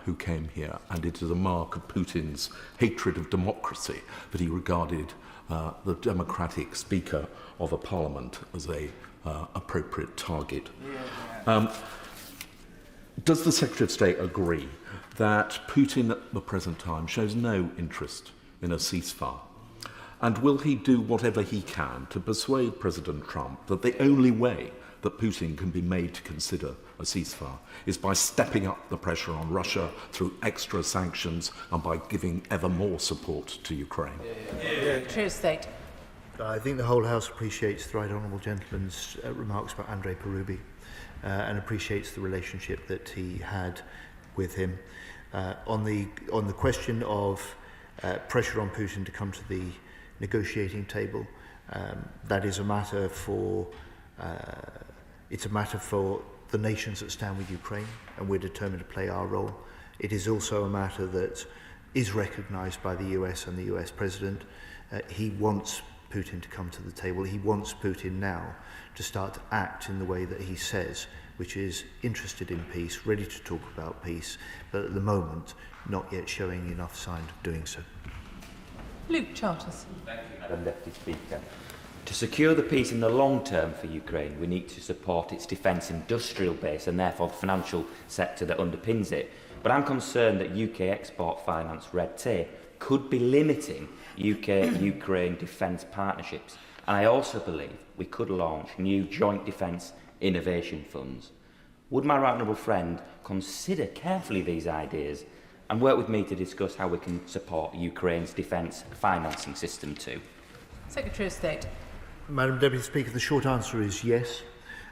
who came here. And it is a mark of Putin's hatred of democracy that he regarded the democratic Speaker of a parliament as a appropriate target. Does the Secretary of State agree that Putin at the present time shows no interest in a ceasefire? And will he do whatever he can to persuade President Trump that the only way that Putin can be made to consider a ceasefire is by stepping up the pressure on Russia through extra sanctions and by giving ever more support to Ukraine? Secretary of State. I think the whole House appreciates the Right Honourable Gentleman's remarks about Andrei Parubi and appreciates the relationship that he had with him. On the question of pressure on Putin to come to the negotiating table, that is a matter for it's a matter for the nations that stand with Ukraine, and we're determined to play our role. It is also a matter that is recognised by the US and the US President. He wants Putin to come to the table. He wants Putin now to start to act in the way that he says, which is interested in peace, ready to talk about peace, but at the moment not yet showing enough sign of doing so. Luke Charters. Thank you, Madam Deputy Speaker. To secure the peace in the long term for Ukraine, we need to support its defence industrial base and therefore the financial sector that underpins it. But I'm concerned that UK export finance red tape could be limiting UK-Ukraine defence partnerships. And I also believe we could launch new joint defence innovation funds. Would my right honourable friend consider carefully these ideas and work with me to discuss how we can support Ukraine's defence financing system too? Secretary of State. Madam Deputy Speaker, the short answer is yes.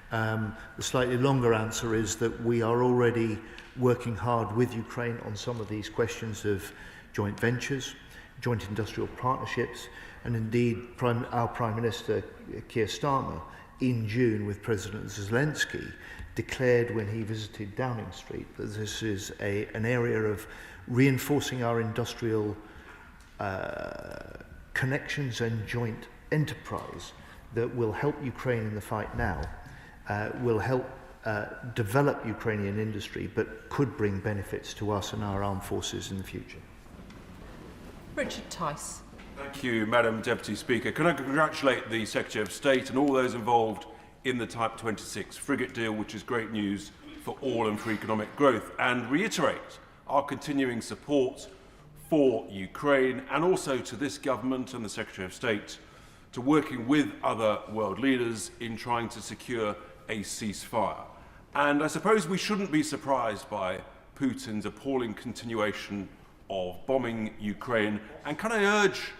The slightly longer answer is that we are already working hard with Ukraine on some of these questions of joint ventures, joint industrial partnerships, and indeed our Prime Minister, Keir Starmer, in June with President Zelenskyy, declared when he visited Downing Street that this is an area of reinforcing our industrial connections and joint enterprise that will help Ukraine in the fight now, will help develop Ukrainian industry, but could bring benefits to us and our armed forces in the future. Richard Tice. Thank you, Madam Deputy Speaker. Can I congratulate the Secretary of State and all those involved in the Type 26 frigate deal, which is great news for all and for economic growth, and reiterate our continuing support for Ukraine and also to this government and the Secretary of State to working with other world leaders in trying to secure a ceasefire. And I suppose we shouldn't be surprised by Putin's appalling continuation of bombing Ukraine. And can I urge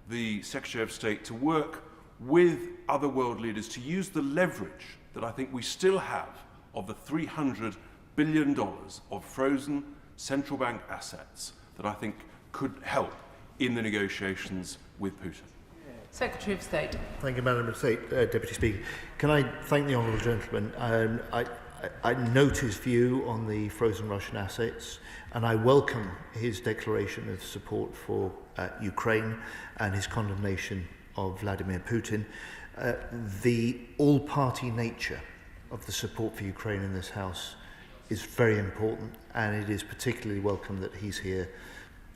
the Secretary of State to work with other world leaders to use the leverage that I think we still have of the $300 billion of frozen central bank assets that I think could help in the negotiations with Putin. Secretary of State. Thank you, Madam Deputy Speaker. Can I thank the honourable gentleman? I note his view on the frozen Russian assets, and I welcome his declaration of support for Ukraine and his condemnation of Vladimir Putin. The all-party nature of the support for Ukraine in this House is very important, and it is particularly welcome that he's here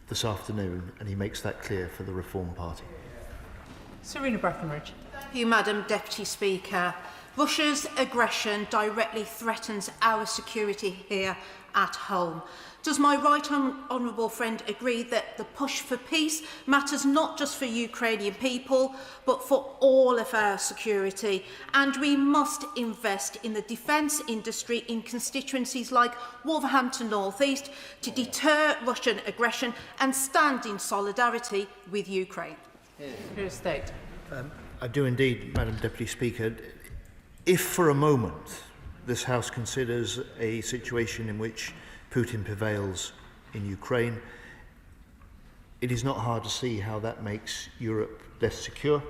this afternoon and he makes that clear for the Reform Party. Serena Brackenridge. Thank you, Madam Deputy Speaker. Russia's aggression directly threatens our security here at home. Does my right honourable friend agree that the push for peace matters not just for Ukrainian people, but for all of our security? And we must invest in the defence industry in constituencies like Wolverhampton North East to deter Russian aggression and stand in solidarity with Ukraine. Secretary of State. I do indeed, Madam Deputy Speaker. If for a moment this House considers a situation in which Putin prevails in Ukraine, it is not hard to see how that makes Europe less secure,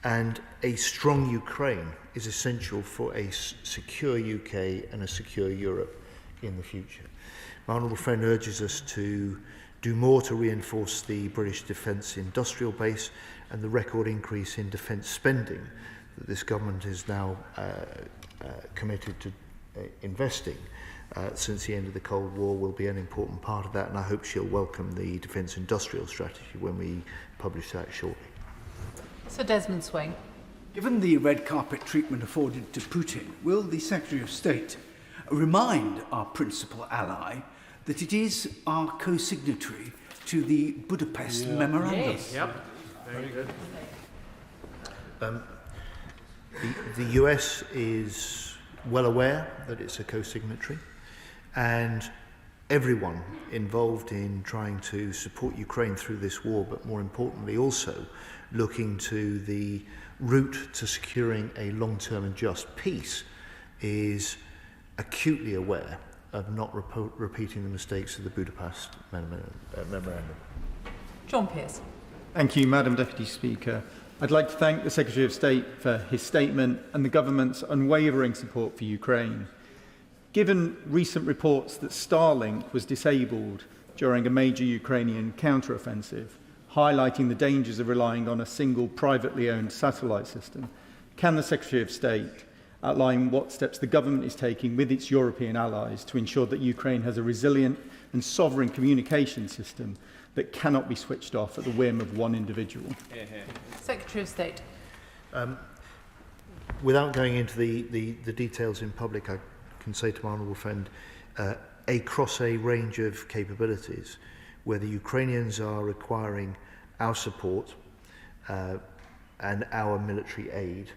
and a strong Ukraine is essential for a secure UK and a secure Europe in the future. My honourable friend urges us to do more to reinforce the British defence industrial base and the record increase in defence spending that this government is now committed to investing since the end of the Cold War will be an important part of that, and I hope she'll welcome the defence industrial strategy when we publish that shortly. Sir Desmond Swing. Given the red carpet treatment afforded to Putin, will the Secretary of State remind our principal ally that it is our co-signatory to the Budapest Memorandum? Yes. Yep. Very good. The US is well aware that it's a co-signatory, and everyone involved in trying to support Ukraine through this war, but more importantly also looking to the route to securing a long-term and just peace, is acutely aware of not repeating the mistakes of the Budapest Memorandum. John Pearce. Thank you, Madam Deputy Speaker. I'd like to thank the Secretary of State for his statement and the government's unwavering support for Ukraine. Given recent reports that Starlink was disabled during a major Ukrainian counter-offensive, highlighting the dangers of relying on a single privately owned satellite system, can the Secretary of State outline what steps the government is taking with its European allies to ensure that Ukraine has a resilient and sovereign communication system that cannot be switched off at the whim of one individual? Secretary of State. Without going into the details in public, I can say to my honourable friend, across a range of capabilities, where the Ukrainians are requiring our support and our military aid,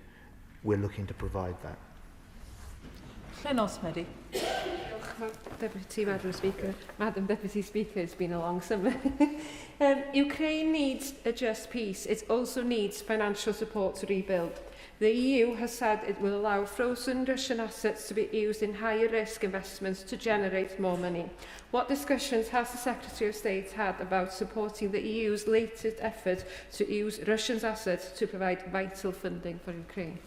we're looking to provide that. Len Osmedy. Madam Deputy Speaker, it's been a long summer. Ukraine needs a just peace. It also needs financial support to rebuild. The EU has said it will allow frozen Russian assets to be used in higher risk investments to generate more money. What discussions has the Secretary of State had about supporting the EU's latest effort to use Russian assets to provide vital funding for Ukraine?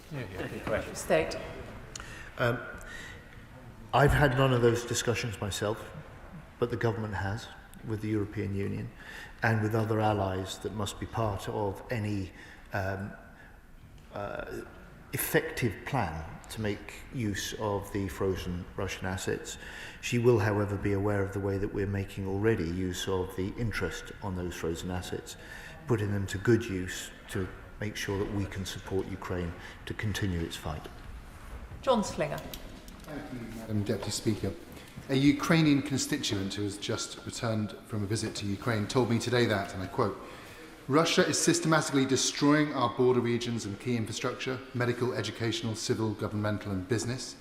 State. I've had none of those discussions myself, but the government has with the European Union and with other allies that must be part of any effective plan to make use of the frozen Russian assets. She will, however, be aware of the way that we're making already use of the interest on those frozen assets, putting them to good use to make sure that we can support Ukraine to continue its fight. John Slinger. Thank you, Madam Deputy Speaker. A Ukrainian constituent who has just returned from a visit to Ukraine told me today that, and I quote, "Russia is systematically destroying our border regions and key infrastructure, medical, educational, civil, governmental and business.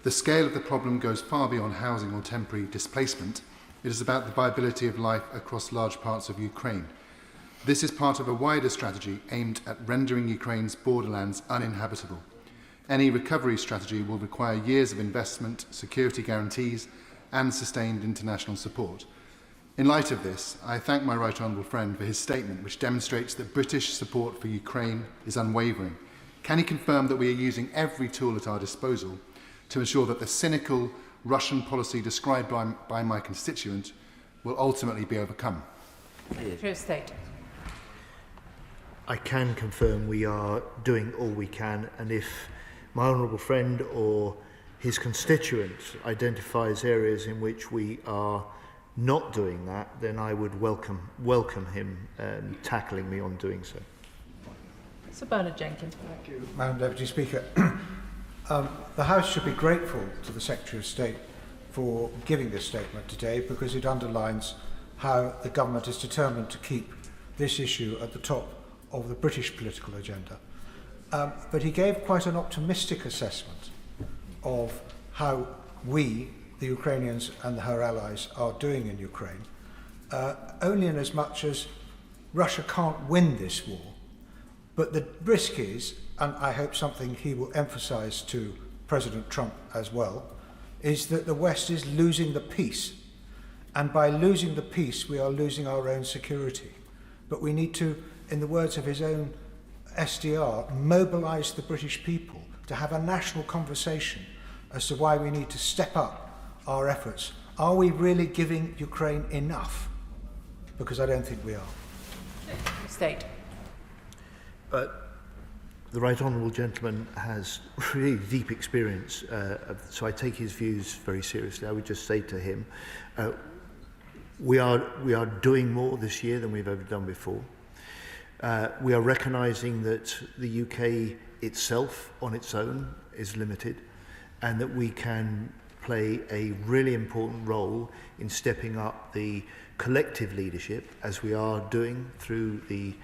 The scale of the problem goes far beyond housing or temporary displacement. It is about the viability of life across large parts of Ukraine. This is part of a wider strategy aimed at rendering Ukraine's borderlands uninhabitable. Any recovery strategy will require years of investment, security guarantees and sustained international support. In light of this, I thank my right honourable friend for his statement, which demonstrates that British support for Ukraine is unwavering. Can he confirm that we are using every tool at our disposal to ensure that the cynical Russian policy described by my constituent will ultimately be overcome? Secretary of State. I can confirm we are doing all we can, and if my honourable friend or his constituent identifies areas in which we are not doing that, then I would welcome him tackling me on doing so. Sir Bernard Jenkins. Thank you, Madam Deputy Speaker. The House should be grateful to the Secretary of State for giving this statement today, because it underlines how the government is determined to keep this issue at the top of the British political agenda. But he gave quite an optimistic assessment of how we, the Ukrainians and her allies, are doing in Ukraine, only in as much as Russia can't win this war. But the risk is, and I hope something he will emphasise to President Trump as well, is that the West is losing the peace. And by losing the peace, we are losing our own security. But we need to, in the words of his own SDR, mobilise the British people to have a national conversation as to why we need to step up our efforts. Are we really giving Ukraine enough? Because I don't think we are. State. But the right honourable gentleman has really deep experience, so I take his views very seriously. I would just say to him, we are doing more this year than we've ever done before. We are recognising that the UK itself, on its own, is limited, and that we can play a really important role in stepping up the collective leadership, as we are doing through the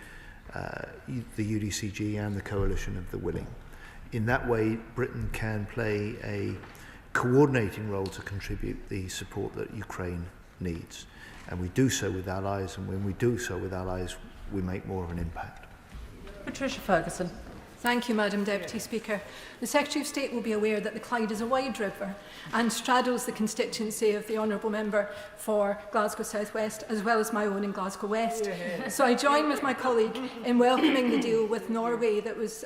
UDCG and the Coalition of the Willing. In that way, Britain can play a coordinating role to contribute the support that Ukraine needs. And we do so with allies, and when we do so with allies, we make more of an impact. Patricia Ferguson. Thank you, Madam Deputy Speaker. The Secretary of State will be aware that the Clyde is a wide river and straddles the constituency of the Honourable Member for Glasgow South West, as well as my own in Glasgow West. So I join with my colleague in welcoming the deal with Norway that was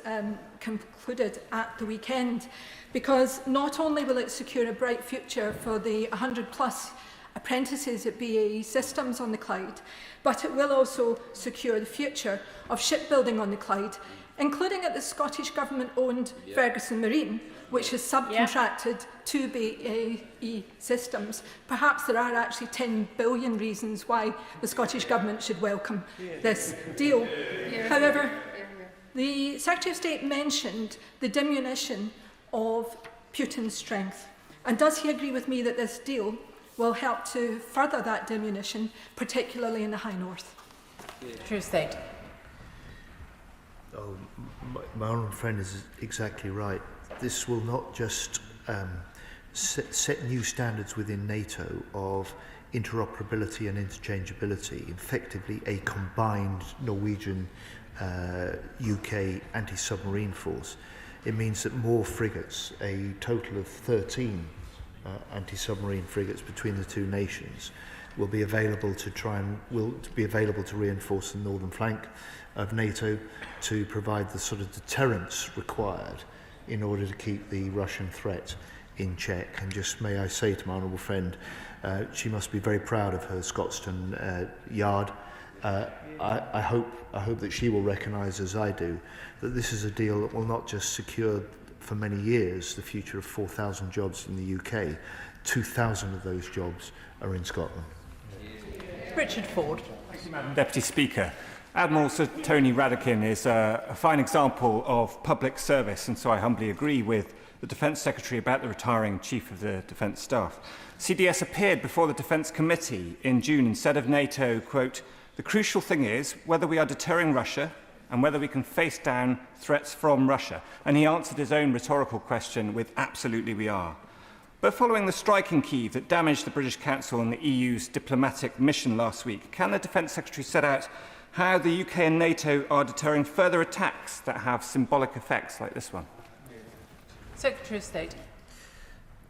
concluded at the weekend, because not only will it secure a bright future for the 100+ apprentices at BAE Systems on the Clyde, but it will also secure the future of shipbuilding on the Clyde, including at the Scottish Government-owned Ferguson Marine, which is subcontracted to BAE Systems. Perhaps there are actually 10 billion reasons why the Scottish Government should welcome this deal. However, the Secretary of State mentioned the diminution of Putin's strength. And does he agree with me that this deal will help to further that diminution, particularly in the High North? True State. Oh, my honourable friend is exactly right. This will not just set new standards within NATO of interoperability and interchangeability, effectively a combined Norwegian UK anti-submarine force. It means that more frigates, a total of 13 anti-submarine frigates between the two nations, will be available to reinforce the northern flank of NATO, to provide the sort of deterrence required in order to keep the Russian threat in check. And just may I say to my honourable friend, she must be very proud of her Scotston yard. I hope that she will recognise, as I do, that this is a deal that will not just secure for many years the future of 4,000 jobs in the UK. 2,000 of those jobs are in Scotland. Richard Ford. Thank you, Madam Deputy Speaker. Admiral Sir Tony Radakin is a fine example of public service, and so I humbly agree with the Defence Secretary about the retiring Chief of the Defence Staff. CDS appeared before the Defence Committee in June and said of NATO, quote, "The crucial thing is whether we are deterring Russia and whether we can face down threats from Russia." And he answered his own rhetorical question with absolutely we are. But following the strike in Kyiv that damaged the British Council and the EU's diplomatic mission last week, can the Defence Secretary set out how the UK and NATO are deterring further attacks that have symbolic effects like this one? Secretary of State.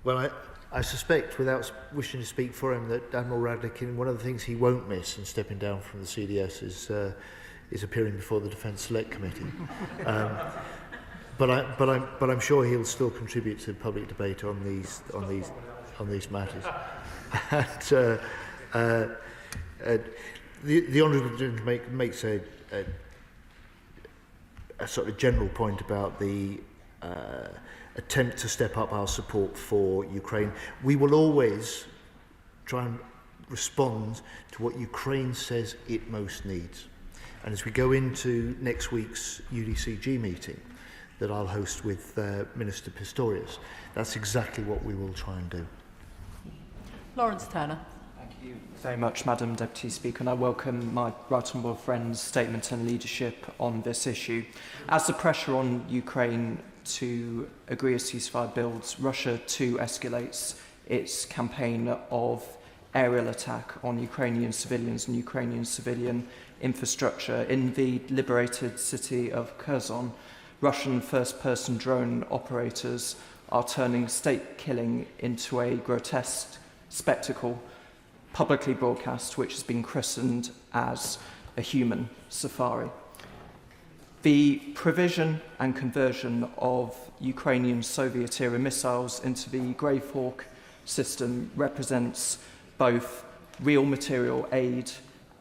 Well, I suspect, without wishing to speak for him, that Admiral Radcliffe, one of the things he won't miss in stepping down from the CDS is appearing before the Defence Select Committee. But I'm sure he'll still contribute to public debate on these matters. And, the honourable gentleman makes a sort of general point about the attempt to step up our support for Ukraine. We will always try and respond to what Ukraine says it most needs. And as we go into next week's UDCG meeting that I'll host with Minister Pistorius, that's exactly what we will try and do. Lawrence Turner. Thank you very much, Madam Deputy Speaker, and I welcome my right honourable friend's statement and leadership on this issue. As the pressure on Ukraine to agree a ceasefire builds, Russia too escalates its campaign of aerial attack on Ukrainian civilians and Ukrainian civilian infrastructure. In the liberated city of Kherson, Russian first-person drone operators are turning state killing into a grotesque spectacle, publicly broadcast, which has been christened as a human safari. The provision and conversion of Ukrainian Soviet-era missiles into the Grave Hawk system represents both real material aid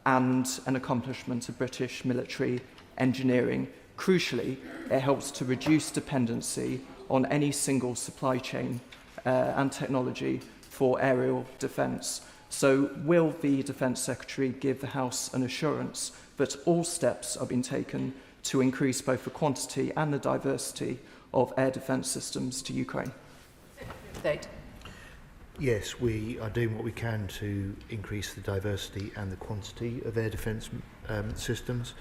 and an accomplishment of British military engineering. Crucially, it helps to reduce dependency on any single supply chain and technology for aerial defence. So will the Defence Secretary give the House an assurance that all steps are being taken to increase both the quantity and the diversity of air defence systems to Ukraine? State. Yes, we are doing what we can to increase the diversity and the quantity of air defence systems.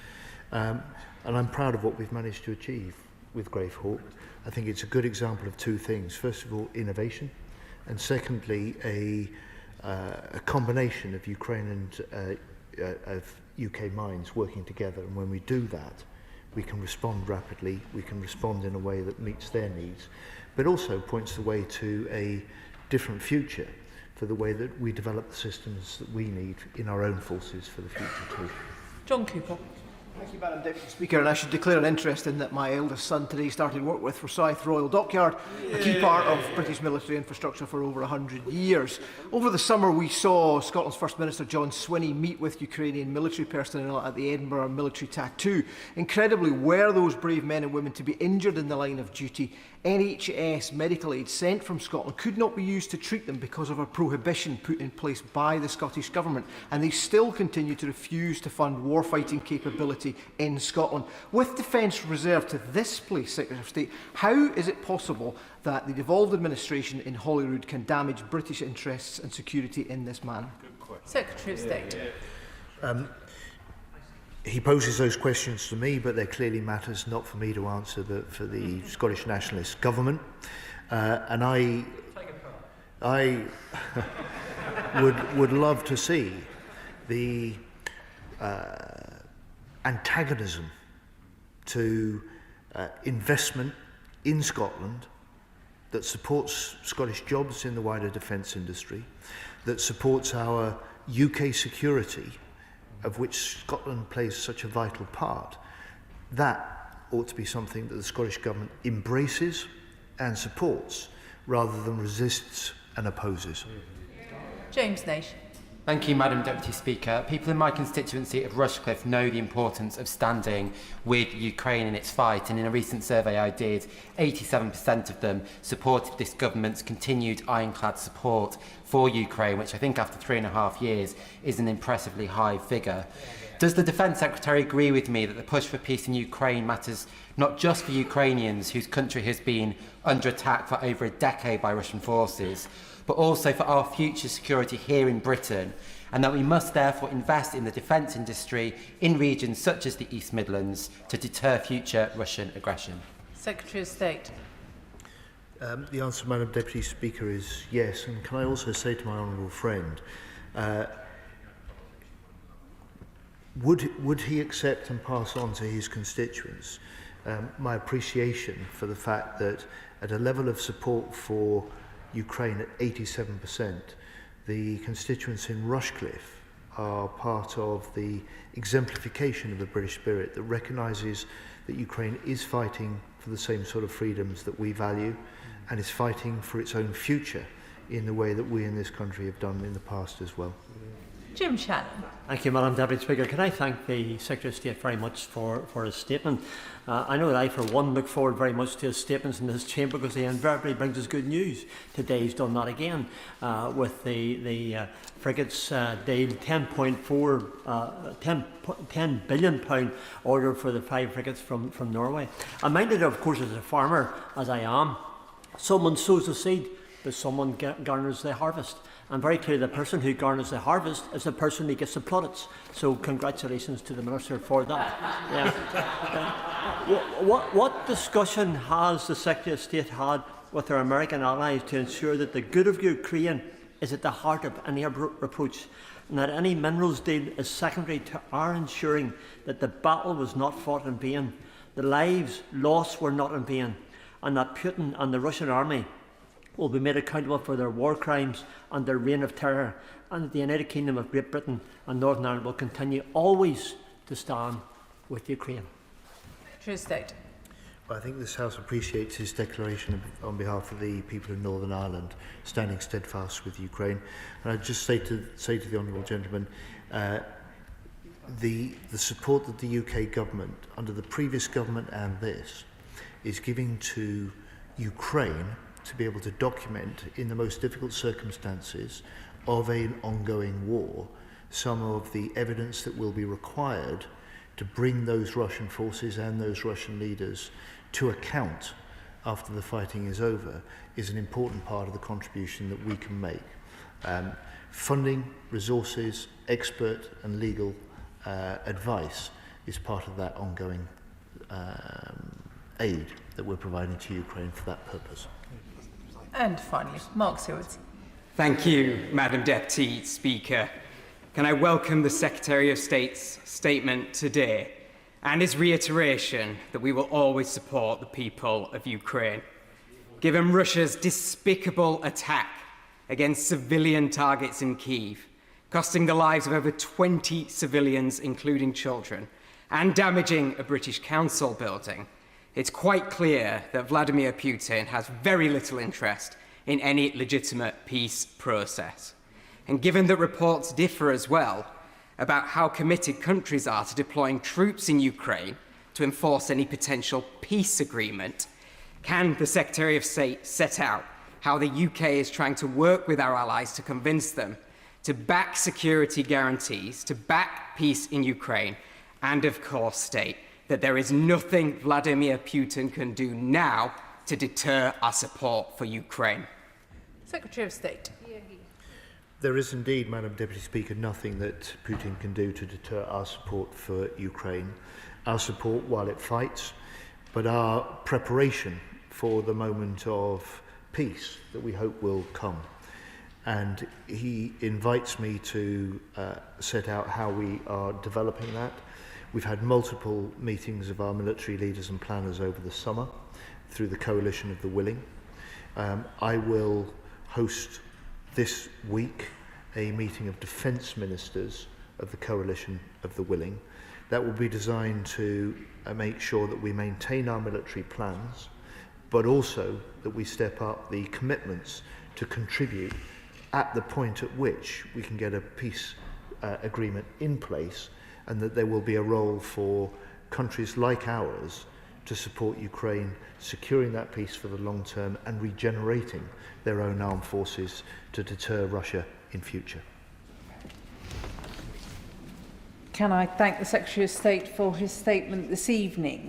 And I'm proud of what we've managed to achieve with Grave Hawk. I think it's a good example of two things. First of all, innovation, and secondly, a combination of Ukraine and of UK mines working together. And when we do that, we can respond rapidly, we can respond in a way that meets their needs, but also points the way to a different future for the way that we develop the systems that we need in our own forces for the future too. John Cooper. Thank you, Madam Deputy Speaker, and I should declare an interest in that my eldest son today started work with Forsyth Royal Dockyard, a key part of British military infrastructure for over 100 years. Over the summer we saw Scotland's First Minister John Swinney meet with Ukrainian military personnel at the Edinburgh military tattoo. Incredibly, were those brave men and women to be injured in the line of duty, NHS medical aid sent from Scotland could not be used to treat them because of a prohibition put in place by the Scottish Government, and they still continue to refuse to fund warfighting capability in Scotland. With defence reserved to this place, Secretary of State, how is it possible that the devolved administration in Holyrood can damage British interests and security in this manner? Secretary of State. He poses those questions to me, but they're clearly matters not for me to answer, but for the Scottish Nationalist Government. And I would love to see the antagonism to investment in Scotland that supports Scottish jobs in the wider defence industry, that supports our UK security, of which Scotland plays such a vital part. That ought to be something that the Scottish Government embraces and supports, rather than resists and opposes. James Nash. Thank you, Madam Deputy Speaker. People in my constituency of Rushcliffe know the importance of standing with Ukraine in its fight, and in a recent survey I did, 87% of them supported this government's continued ironclad support for Ukraine, which I think after 3.5 years is an impressively high figure. Does the Defence Secretary agree with me that the push for peace in Ukraine matters not just for Ukrainians whose country has been under attack for over a decade by Russian forces, but also for our future security here in Britain, and that we must therefore invest in the defence industry in regions such as the East Midlands to deter future Russian aggression? Secretary of State. The answer, Madam Deputy Speaker, is yes. And can I also say to my honourable friend, would he accept and pass on to his constituents my appreciation for the fact that at a level of support for Ukraine at 87%, the constituents in Rushcliffe are part of the exemplification of the British spirit that recognises that Ukraine is fighting for the same sort of freedoms that we value and is fighting for its own future in the way that we in this country have done in the past as well. Jim Shannon. Thank you, Madam Deputy Speaker. Can I thank the Secretary of State very much for his statement. I know that I, for one, look forward very much to his statements in this chamber because he invariably brings us good news. Today he's done that again with the frigates deal, £10 billion order for the 5 frigates from Norway. I'm minded, of course, as a farmer, as I am, someone sows the seed, but someone garners the harvest. And very clearly, the person who garners the harvest is the person who gets the plaudits. So congratulations to the Minister for that. What discussion has the Secretary of State had with our American allies to ensure that the good of Ukraine is at the heart of any approach, and that any minerals deal is secondary to our ensuring that the battle was not fought in vain, the lives lost were not in vain, and that Putin and the Russian army will be made accountable for their war crimes and their reign of terror, and that the United Kingdom of Great Britain and Northern Ireland will continue always to stand with Ukraine. Secretary of State. Well, I think this House appreciates his declaration on behalf of the people of Northern Ireland, standing steadfast with Ukraine. And I'd just say to the honourable gentleman, the support that the UK government, under the previous government and this, is giving to Ukraine to be able to document in the most difficult circumstances of an ongoing war some of the evidence that will be required to bring those Russian forces and those Russian leaders to account after the fighting is over is an important part of the contribution that we can make. Funding, resources, expert and legal advice is part of that ongoing aid that we're providing to Ukraine for that purpose. And finally, Mark Seward. Thank you, Madam Deputy Speaker. Can I welcome the Secretary of State's statement today and his reiteration that we will always support the people of Ukraine. Given Russia's despicable attack against civilian targets in Kyiv, costing the lives of over 20 civilians, including children, and damaging a British council building, it's quite clear that Vladimir Putin has very little interest in any legitimate peace process. And given that reports differ as well about how committed countries are to deploying troops in Ukraine to enforce any potential peace agreement, can the Secretary of State set out how the UK is trying to work with our allies to convince them to back security guarantees, to back peace in Ukraine, and of course state that there is nothing Vladimir Putin can do now to deter our support for Ukraine? Secretary of State. There is indeed, Madam Deputy Speaker, nothing that Putin can do to deter our support for Ukraine. Our support while it fights, but our preparation for the moment of peace that we hope will come. And he invites me to set out how we are developing that. We've had multiple meetings of our military leaders and planners over the summer through the Coalition of the Willing. I will host this week a meeting of defence ministers of the Coalition of the Willing. That will be designed to make sure that we maintain our military plans, but also that we step up the commitments to contribute at the point at which we can get a peace agreement in place, and that there will be a role for countries like ours to support Ukraine securing that peace for the long term and regenerating their own armed forces to deter Russia in future. Can I thank the Secretary of State for his statement this evening?